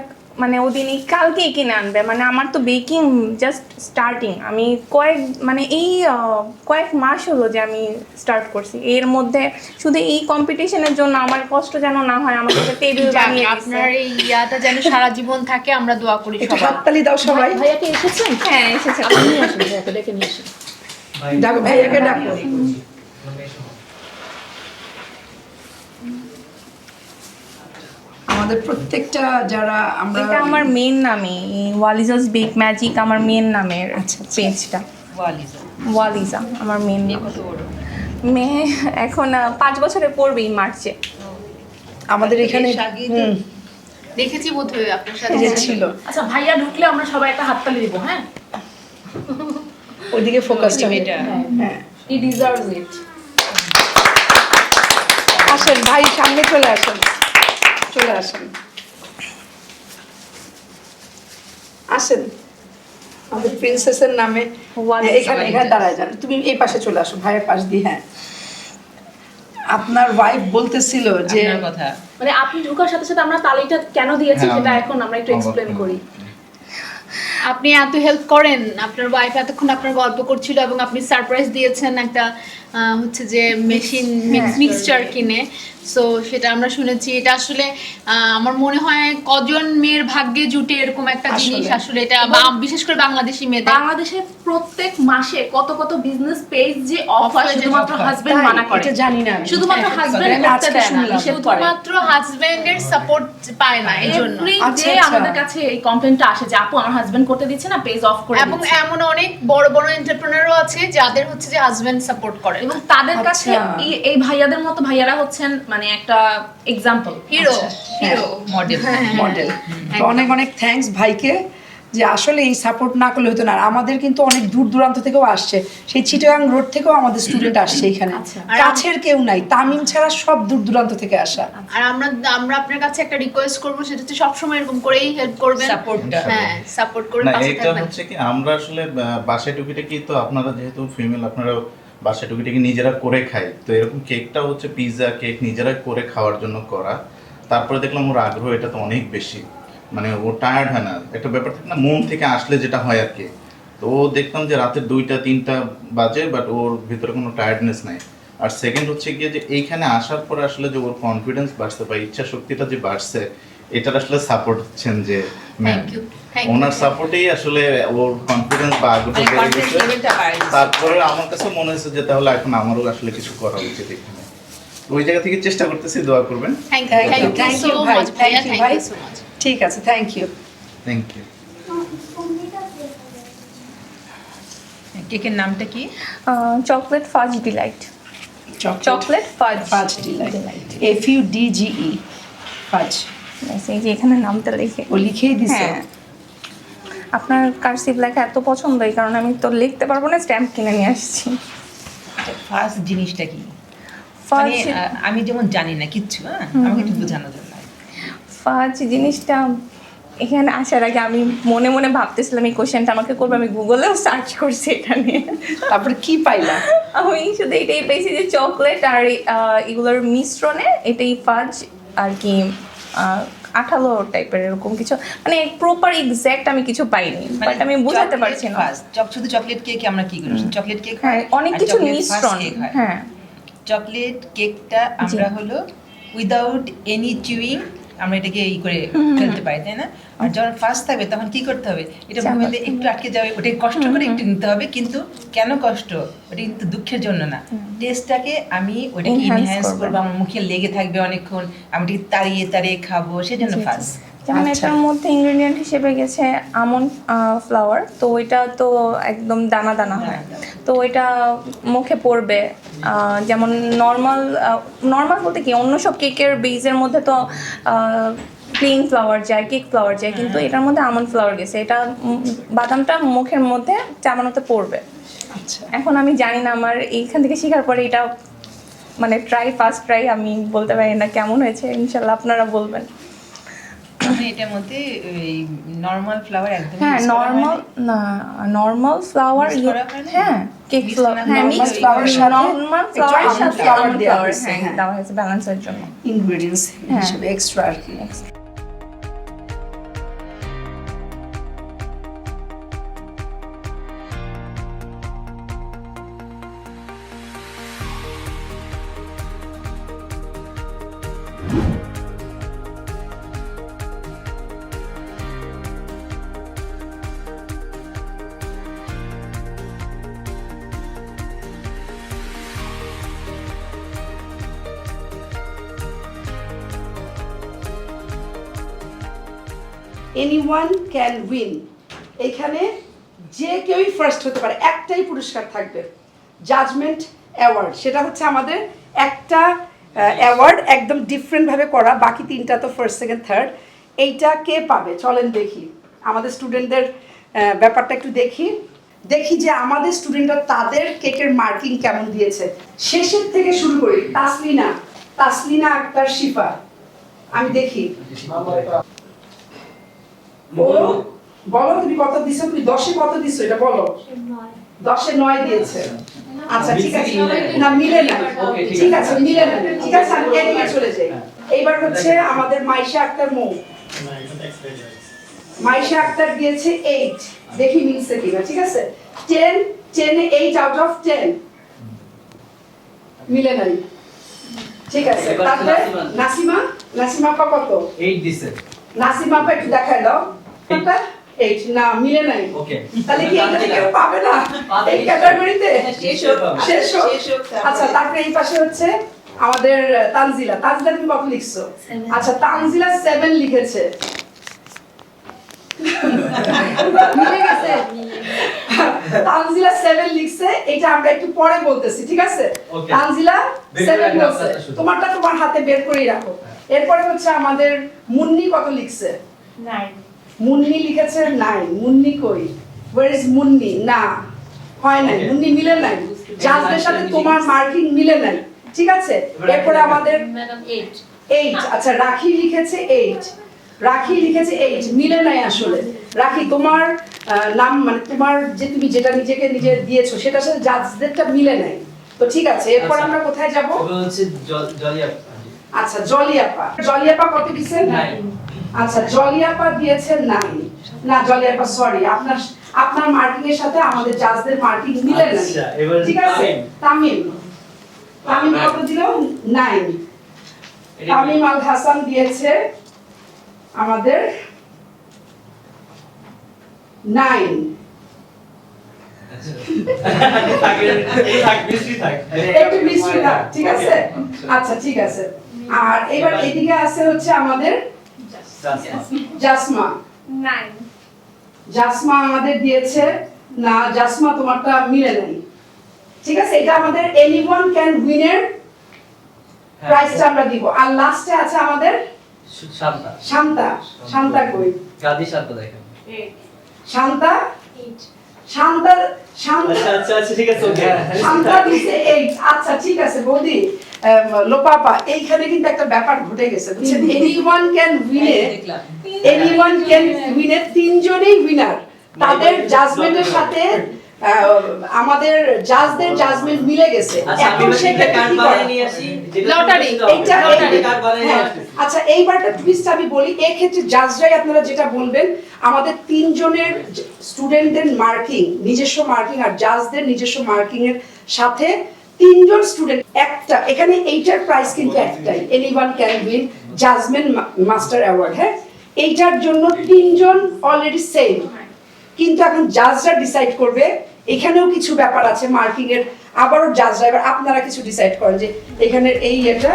মানে ওদিনই কালকেই কিনে আনবে। মানে আমার তো বেকিং জাস্ট স্টার্টিং, আমি কয়েক মাস হলো যে আমি স্টার্ট করছি। এর মধ্যে শুধু এই কম্পিটিশনের জন্য আমার কষ্ট যেন না হয়, আমাকে একটা টেবিল বানিয়ে দিচ্ছে। আপনার এই ইয়াটা যেন সারা জীবন থাকে, আমরা দোয়া করি একটু সবাই। হাততালি দাও সবাই। ভাইয়াকে এসেছেন? হ্যাঁ এসেছে। আপনি নিয়ে আসুন, ভাইয়াকে ডেকে নিয়ে আসুন। ডাকো ভাইয়াকে ডাকো। আমাদের প্রত্যেকটা যারা আমরা এটা আমার মেন নামে, ওয়ালিজাস বেক ম্যাজিক আমার মেন নামের পেজটা। ওয়ালিজা আমার মেন নাম। মেয়ে এখন 5 বছরে পড়বে এই মার্চে। আমাদের এখানে দেখেছি বোধহয় আপনার সাথে ছিল। আচ্ছা ভাইয়া ঢুকলে আমরা সবাই একটা হাততালি দিব, হ্যাঁ? ওইদিকে ফোকাসটা হ্যাঁ, হি ডিজার্ভস ইট। আসেন ভাই সামনে চলে আসেন, চলে আসেন, আসেন। আমাদের প্রিন্সেসের নামে এখানে এখানে দাঁড়ায় যান, তুমি এই পাশে চলে আসো, ভাইয়ের পাশ দিয়ে। হ্যাঁ, আপনার ওয়াইফ বলতেছিল যে কথা মানে আপনি ঢোকার সাথে সাথে আমরা তালিটা কেন দিয়েছি সেটা এখন আমরা একটু এক্সপ্লেন করি। আপনি এত হেল্প করেন, আপনার ওয়াইফ এতক্ষণ আপনার গল্প করছিল এবং আপনি সারপ্রাইজ দিয়েছেন একটা হচ্ছে যে মেশিন মিক্সচার কিনে। সো সেটা আমরা শুনেছি। এটা আসলে আমার মনে হয় কজন মেয়ের ভাগ্যে জুটে এরকম একটা জিনিস আসলে, এটা বিশেষ করে বাংলাদেশি মেয়েদের। বাংলাদেশে প্রত্যেক মাসে কত কত বিজনেস পেজ যে অফ হয়, শুধুমাত্র হাজবেন্ড মানা করে। এটা জানি না, শুধুমাত্র হাজবেন্ড করতে দেয় না, শুধুমাত্র হাজবেন্ডের সাপোর্ট পায় না এই জন্য। যে আমাদের কাছে এই কমপ্লেইনটা আসে যে আপু আমার হাজবেন্ড করতে দিচ্ছে না, পেজ অফ করে এবং এমন অনেক বড় বড় এন্টারপ্রেনারও আছে যাদের হচ্ছে যে হাজবেন্ড সাপোর্ট করে এবং তাদের কাছে এই ভাইয়াদের মতো ভাইয়ারা হচ্ছেন মানে একটা এক্সাম্পল, হিরো মডেল। অনেক অনেক থ্যাঙ্কস ভাইকে, যে আসলে এই সাপোর্ট না করলে হতো না। আর আমাদের কিন্তু অনেক দূর দূরান্ত থেকেও আসছে, সেই চিটাগাং রোড থেকেও আমাদের স্টুডেন্ট আসছে এখানে। কাছের কেউ নাই, তামিম ছাড়া সব দূর দূরান্ত থেকে আসা। আর আমরা আপনার কাছে একটা রিকোয়েস্ট করব, সেটা হচ্ছে সবসময় এরকম করেই হেল্প করবেন, হ্যাঁ সাপোর্ট করে না, পাশে এটা থাকবেন। হচ্ছে কি আমরা আসলে বাসায় টুকিটাকি, তো আপনারা যেহেতু ফিমেল আপনারা বাসায় টুকিটাকি নিজেরা করে খাই, তো এরকম কেকটা হচ্ছে পিৎজা কেক নিজেরা করে খাওয়ার জন্য করা। তারপরে দেখলাম ওর আগ্রহ এটা তো অনেক বেশি, মানে ও টায়ার্ড হয় না, একটা ব্যাপার থাকে না মন থেকে আসলে যেটা হয় আর কি। তো ও দেখতাম যে রাতের 2টা-3টা বাজে, বাট ওর ভিতরে কোনো টায়ার্ডনেস নাই। আর সেকেন্ড হচ্ছে গিয়ে যে এইখানে আসার পরে আসলে যে ওর কনফিডেন্স বাড়ছে বা ইচ্ছা শক্তিটা যে বাড়ছে, এটার আসলে সাপোর্ট হচ্ছেন যে ম্যাম, ওনার সাপোর্টেই আসলে ওর কনফিডেন্স বা আগ্রহ বেড়ে গেছে। তারপরে আমার কাছে মনে হয়েছে যে তাহলে এখন আমারও আসলে কিছু করা উচিত এখানে। ওই জায়গা থেকে চেষ্টা করতেছি, দোয়া করবেন। থ্যাংক ইউ ভাই, থ্যাংক ইউ ভাই, সো মাচ। ঠিক আছে, থ্যাংক ইউ। Thank you. কেকের নামটা কি? চকলেট ফাজ ডিলাইট। চকলেট ফাজ ডিলাইট, FUDGE ফাজ। এই যে এখানে নামটা লিখে ও লিখেই দিছে। আপনার কার্সিভ লেখা এত পছন্দ, এই কারণে আমি তো লিখতে পারবো না, স্ট্যাম্প কিনে নিয়ে আসছি। ফার্স্ট জিনিসটা কি? আমি যেমন জানি না কিচ্ছু, হ্যাঁ আমাকে একটু বোঝানোর জন্য। ফাজ জিনিসটা এখানে আসার আগে আমি মনে মনে ভাবতেছিলাম এই কোশ্চেনটা আমাকে করবে, আমি গুগলেও সার্চ করছি এটা নিয়ে। তারপরে কি পাইলা? আমি শুধু এটাই পেয়েছি যে চকলেট আর এগুলোর মিশ্রণে এটাই ফাজ আর কি, আঠালো টাইপের এরকম কিছু, মানে প্রপার এক্স্যাক্ট আমি কিছু পাইনি, বাট আমি বোঝাতে পারছি না। শুধু চকলেট কেক আমরা কি করি? চকলেট কেক, হ্যাঁ অনেক কিছু মিশ্রণ। হ্যাঁ, চকলেট কেকটা আমরা হলো উইদাউট এনি চুইং আমরা এটাকে করে ফেলতে পারি, তাই না? আর যখন ফার্স্ট থাকবে তখন কি করতে হবে? এটা মধ্যে একটু আটকে যাবে, ওটাকে কষ্ট করে একটু নিতে হবে, কিন্তু কেন কষ্ট? ওটা কিন্তু দুঃখের জন্য না, টেস্টটাকে আমি ওটাকে এনহ্যান্স করবো, আমার মুখে লেগে থাকবে অনেকক্ষণ, আমি এটাকে তাড়িয়ে তাড়িয়ে খাবো, সেজন্য ফার্স্ট। যেমন এটার মধ্যে ইনগ্রেডিয়েন্ট হিসেবে গেছে আমন্ড ফ্লাওয়ার, তো ওইটা তো একদম দানা দানা হয়, তো ওইটা মুখে পড়বে। যেমন নর্মাল বলতে কি, অন্য সব কেকের বেজের মধ্যে তো প্লেন ফ্লাওয়ার যায়, কেক ফ্লাওয়ার যায়, কিন্তু এটার মধ্যে আমন্ড ফ্লাওয়ার গেছে। এটা বাদামটা মুখের মধ্যে চামানোতে পড়বে। আচ্ছা, এখন আমি জানি না, আমার এইখান থেকে শেখার পরে এটা মানে ফার্স্ট ট্রাই, আমি বলতে পারি না কেমন হয়েছে, ইনশাল্লাহ আপনারা বলবেন। মানে এটার মধ্যে এই নরমাল ফ্লাওয়ার একদম হ্যাঁ, নরমাল ফ্লাওয়ার, হ্যাঁ কেক ফ্লাওয়ার, হ্যাঁ মিক্সড ফ্লাওয়ার, নরমাল ফ্লাওয়ার সাথে আমন্ড ফ্লাওয়ার, হ্যাঁ দেওয়া হয়েছে ব্যালেন্সের জন্য, ইনগ্রেডিয়েন্টস হিসেবে এক্সট্রা আর কি। এনিওয়ান ক্যান উইন, এখানে যে কেউই ফার্স্ট হতে পারে, একটাই পুরস্কার থাকবে, জাজমেন্ট অ্যাওয়ার্ড। সেটা হচ্ছে আমাদের একটা অ্যাওয়ার্ড একদম ডিফারেন্টভাবে করা, বাকি তিনটা তো ফার্স্ট সেকেন্ড থার্ড। এইটা কে পাবে চলেন দেখি, আমাদের স্টুডেন্টদের ব্যাপারটা একটু দেখি যে আমাদের স্টুডেন্টরা তাদের কেকের মার্কিং কেমন দিয়েছে। শেষের থেকে শুরু করি, তাসলিনা আক্তার শিফা, আমি দেখি। বলো তুমি কত দিছো, তুমি 10-এ কত দিছো এটা বলো। 10-এ 9 দিয়েছে। আচ্ছা ঠিক আছে, না মিলে না, ঠিক আছে মিলে না, ঠিক আছে আমি এদিকে চলে যাই। এইবার হচ্ছে আমাদের মাইশা আক্তার মৌ, মাইশা আক্তার দিয়েছে 8, দেখি মিলছে কিনা, ঠিক আছে 10-এ 8 আউট অফ 10 মিলে নাই, ঠিক আছে। তারপরে নাসিমা আপা কত? 8 দিছে। নাসিমা আপা একটু দেখায় দাও, 8 না মিলে নাই, তাহলে কি এটা কেউ পাবে না এই ক্যাটাগরিতে? শেষ হোক। আচ্ছা তারপরে এই পাশে হচ্ছে আমাদের তানজিলা তুমি কত লিখছো? আচ্ছা তানজিলা 7 লিখেছে, মিলে গেছে। তানজিলা 7 লিখছে, এটা আমরা একটু পরে বলতেছি, ঠিক আছে? তানজিলা 7 বলছে, তোমারটা তোমার হাতে বের করেই রাখো। এরপরে হচ্ছে আমাদের মুন্নি কত লিখছে? 9। মুন্নি লিখেছে 9। মুন্নি কই? Where is Munni? না হয় নাই, মুন্নি মিলে নাই, জাজদের সাথে তোমার মার্কিং মিলে নাই, ঠিক আছে। এরপরে আমাদের ম্যাডাম 8। আচ্ছা রাখি লিখেছে 8, মিলে নাই আসলে। রাখি তোমার নাম মানে তোমার যে তুমি যেটা নিজেকে নিজে দিয়েছো সেটার সাথে জাজদেরটা মিলে নাই, তো ঠিক আছে। এরপর আমরা কোথায় যাব? আচ্ছা জলিয়াপা কত দিয়েছেন? আচ্ছা জলিয়াপা দিয়েছে 9। না জলিয়াপা সরি, আপনার মার্কিং এর সাথে আমাদের জাজদের মার্কিং মিলে নাই, ঠিক আছে। তামিম কত দিল? 9। তামিম আল হাসান দিয়েছে আমাদের 9। একটু মিস্ট্রি থাক, ঠিক আছে। আচ্ছা ঠিক আছে। আর এবার এদিকে আছে হচ্ছে আমাদের জাসমা 9। জাসমা আমাদের দিয়েছে না, জাসমা তোমারটা মিলে নাই, ঠিক আছে। এটা আমাদের এনিওয়ান ক্যান উইনের প্রাইসটা আমরা দিব। আর লাস্টে আছে আমাদের শান্তা কই? গাদি শান্তা দেখেন। শান্তা আচ্ছা ঠিক আছে, ওকে। শান্তা দিছে 8। আচ্ছা ঠিক আছে বৌদি, লোপাপা এইখানে কিন্তু একটা ব্যাপার ঘটে গেছে বুঝছেন। এনিওয়ান ক্যান উইনে 3 জনেই উইনার, তাদের জাজমেন্টের সাথে আমাদের জাজদের জাজমেন্ট মিলে গেছে। এখন সেটা কার্ড বানিয়ে নিয়ে আসি, লটারি। আচ্ছা এইবারটা টুইস্ট আমি বলি, এই ক্ষেত্রে জাজরাই আপনারা যেটা বলবেন, আমাদের 3 জনের স্টুডেন্টদের মার্কিং, নিজস্ব মার্কিং আর জাজদের নিজস্ব মার্কিং এর সাথে 3 জন স্টুডেন্ট একটা, এখানে এইটার প্রাইস কিন্তু একটাই, anyone can win judgment master award. হ্যাঁ এইটার জন্য 3 জন অলরেডি সেম, কিন্তু এখন জাজরা ডিসাইড করবে। এখানেও কিছু ব্যাপার আছে মার্কিং এর, আবারও জাজরা, এবার আপনারা কিছু ডিসাইড করেন যে এখানের এই এটা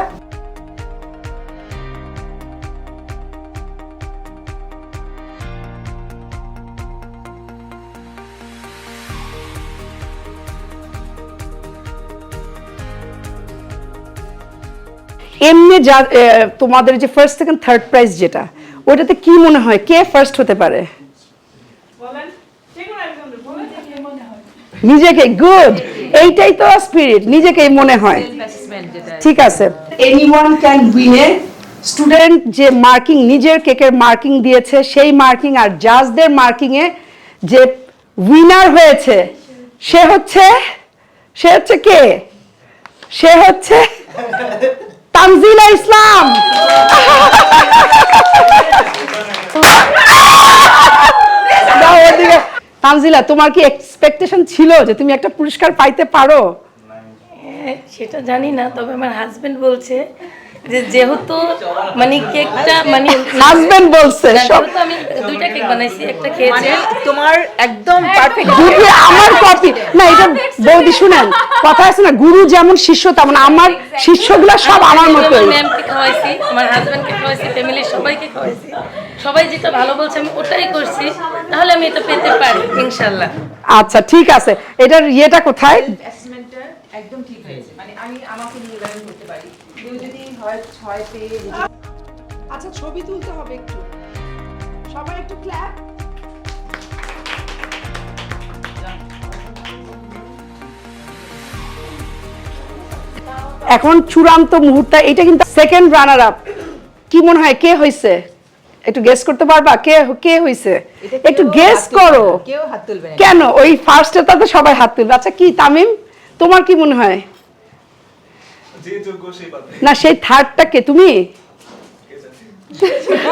এমনি যা তোমাদের যে ফার্স্ট সেকেন্ড থার্ড প্রাইজ যেটা ওটাতে কি মনে হয় কে ফার্স্ট হতে পারে? নিজেকে, গুড, এইটাই তো স্পিরিট, নিজেকেই মনে হয়। ঠিক আছে, anyone can win a student যে মার্কিং, নিজের কেকের মার্কিং দিয়েছে, সেই মার্কিং আর জাজদের মার্কিং এ যে উইনার হয়েছে সে হচ্ছে কে? সে হচ্ছে তানজিলা ইসলাম। তানজিলা, তোমার কি এক্সপেকটেশন ছিল যে তুমি একটা পুরস্কার পাইতে পারো? সেটা জানি না, তবে আমার হাজবেন্ড বলছে যে যেহেতু মানে কেকটা মানে হাজবেন্ড বলছে যেহেতু আমি 2টা কেক বানাইছি, একটা খেয়েছি তোমার একদম পারফেক্ট দুটো আমার কপি না। এটা বৌদি শুনেন, কথা আছে না, গুরু যেমন শিষ্য তেমন, আমার শিষ্যগুলা সব আমার মতোই। ম্যামকে খাওয়াইছি, আমার হাজবেন্ডকে খাওয়াইছি, ফ্যামিলির সবাইকে খাওয়াইছি, সবাই যেটা ভালো বলছে আমি ওটাই করছি, তাহলে আমি এটা পেতে পারি ইনশাআল্লাহ। আচ্ছা ঠিক আছে, এটার ইয়েটা কোথায়? একদম ঠিক হয়েছে, মানে আমি আমাকে নিয়ে এভাবে করতে পারি, কেউ যদি হয় 6 পেয়ে। আচ্ছা ছবি তুলতে হবে একটু, সবাই একটু ক্ল্যাপ। এখন চূড়ান্ত মুহূর্ত, এটা কিন্তু সেকেন্ড রানার আপ। কি মনে হয় কে হইছে? একটু গেস করতে পারবা কে হইছে? একটু গেস করো। কেউ হাত তুলবে না কেন? ওই ফার্স্টে তো সবাই হাত তুলবে। আচ্ছা কি তামিম, তোমার কি মনে হয়? যে যোগ্য সে পাবে না, সেই থার্ডটা কে? তুমি?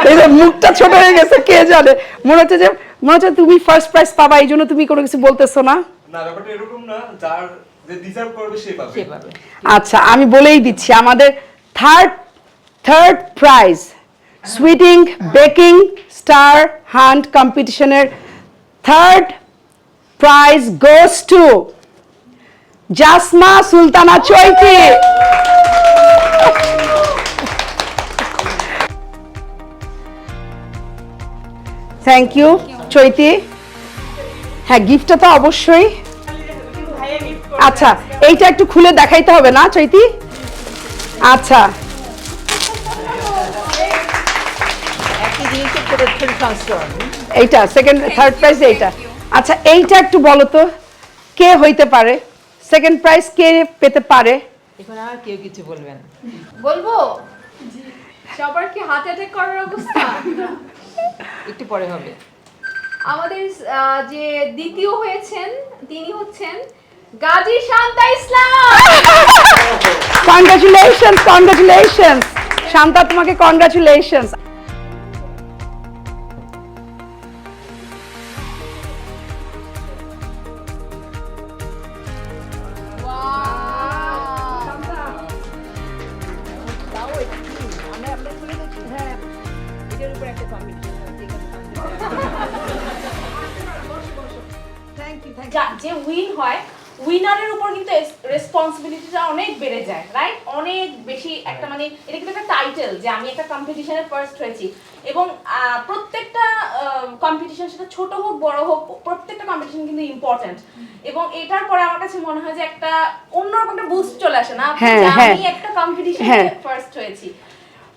এই যে মুখটা ছোট হয়ে গেছে, কে জানে, মনে হচ্ছে তুমি ফার্স্ট প্রাইজ পাবা, এই জন্য তুমি কোনো কিছু বলতেছো না। না, ব্যাপারটা এরকম না, যার যে ডিজার্ভ করবে সে পাবে। আচ্ছা আমি বলেই দিচ্ছি, আমাদের third prize sweeting baking star hunt কম্পিটিশনের third prize goes to Jasma Sultana Chaiti. Thank you Chaiti. হ্যাঁ, গিফটটা তো অবশ্যই। আচ্ছা এইটা একটু খুলে দেখাইতে হবে না চৈতি? আচ্ছা একই জিনিসের ছোট ছোট ট্রান্সফার, এইটা সেকেন্ড থার্ড প্রাইজ এইটা। আচ্ছা এইটা একটু বলো তো কে হইতে পারে, সেকেন্ড প্রাইজ কে পেতে পারে? এখন আর কেউ কিছু বলবেন? বলবো সবার কি হার্ট অ্যাটাক করার অবস্থা? একটু পরে হবে। আমাদের যে দ্বিতীয় হয়েছেন তিনি হচ্ছেন গাজী শান্তা ইসলাম। কংগ্রাচুলেশনস শান্তা, তোমাকে কংগ্রাচুলেশনস। যে উইন হয়, উইনারের উপর কিন্তু রেসপন্সিবিলিটিটা অনেক বেড়ে যায়, রাইট? অনেক বেশি একটা মানে এটা কিন্তু একটা টাইটেল যে আমি একটা কম্পিটিশনে ফার্স্ট হয়েছি, এবং প্রত্যেকটা কম্পিটিশন সেটা ছোট হোক বড় হোক প্রত্যেকটা কম্পিটিশন কিন্তু ইম্পর্টেন্ট, এবং এটার পরে আমার কাছে মনে হয় যে একটা অন্যরকম একটা বুস্ট চলে আসে না, আমি একটা কম্পিটিশনে ফার্স্ট হয়েছি।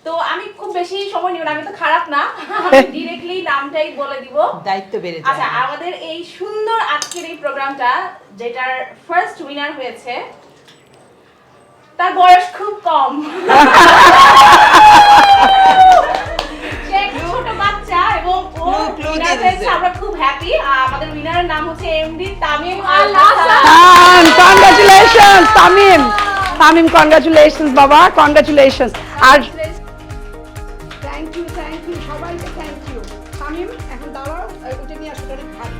তো আমি খুব বেশি সময় নিব না, আমি তো খারাপ না, আমি ডিরেক্টলি নামটাই বলে দিব, দায়িত্ব বেড়ে যায়। আচ্ছা আমাদের এই সুন্দর আজকের এই প্রোগ্রামটা যেটার ফার্স্ট উইনার হয়েছে তার বয়স খুব কম, সে একটা ছোট বাচ্চা, এবং ও উইনার হয়েছে, আমরা খুব হ্যাপি। আমাদের উইনারের নাম হচ্ছে MD Tamim Al Hasan. Congratulations Tamim, congratulations বাবা, কংগ্রাচুলেশনস। আর থ্যাংক ইউ সবাইকে, থ্যাংক ইউ। তামিম এখন দাঁড়াও, ওটা নিয়ে আসলে অনেক ভারী।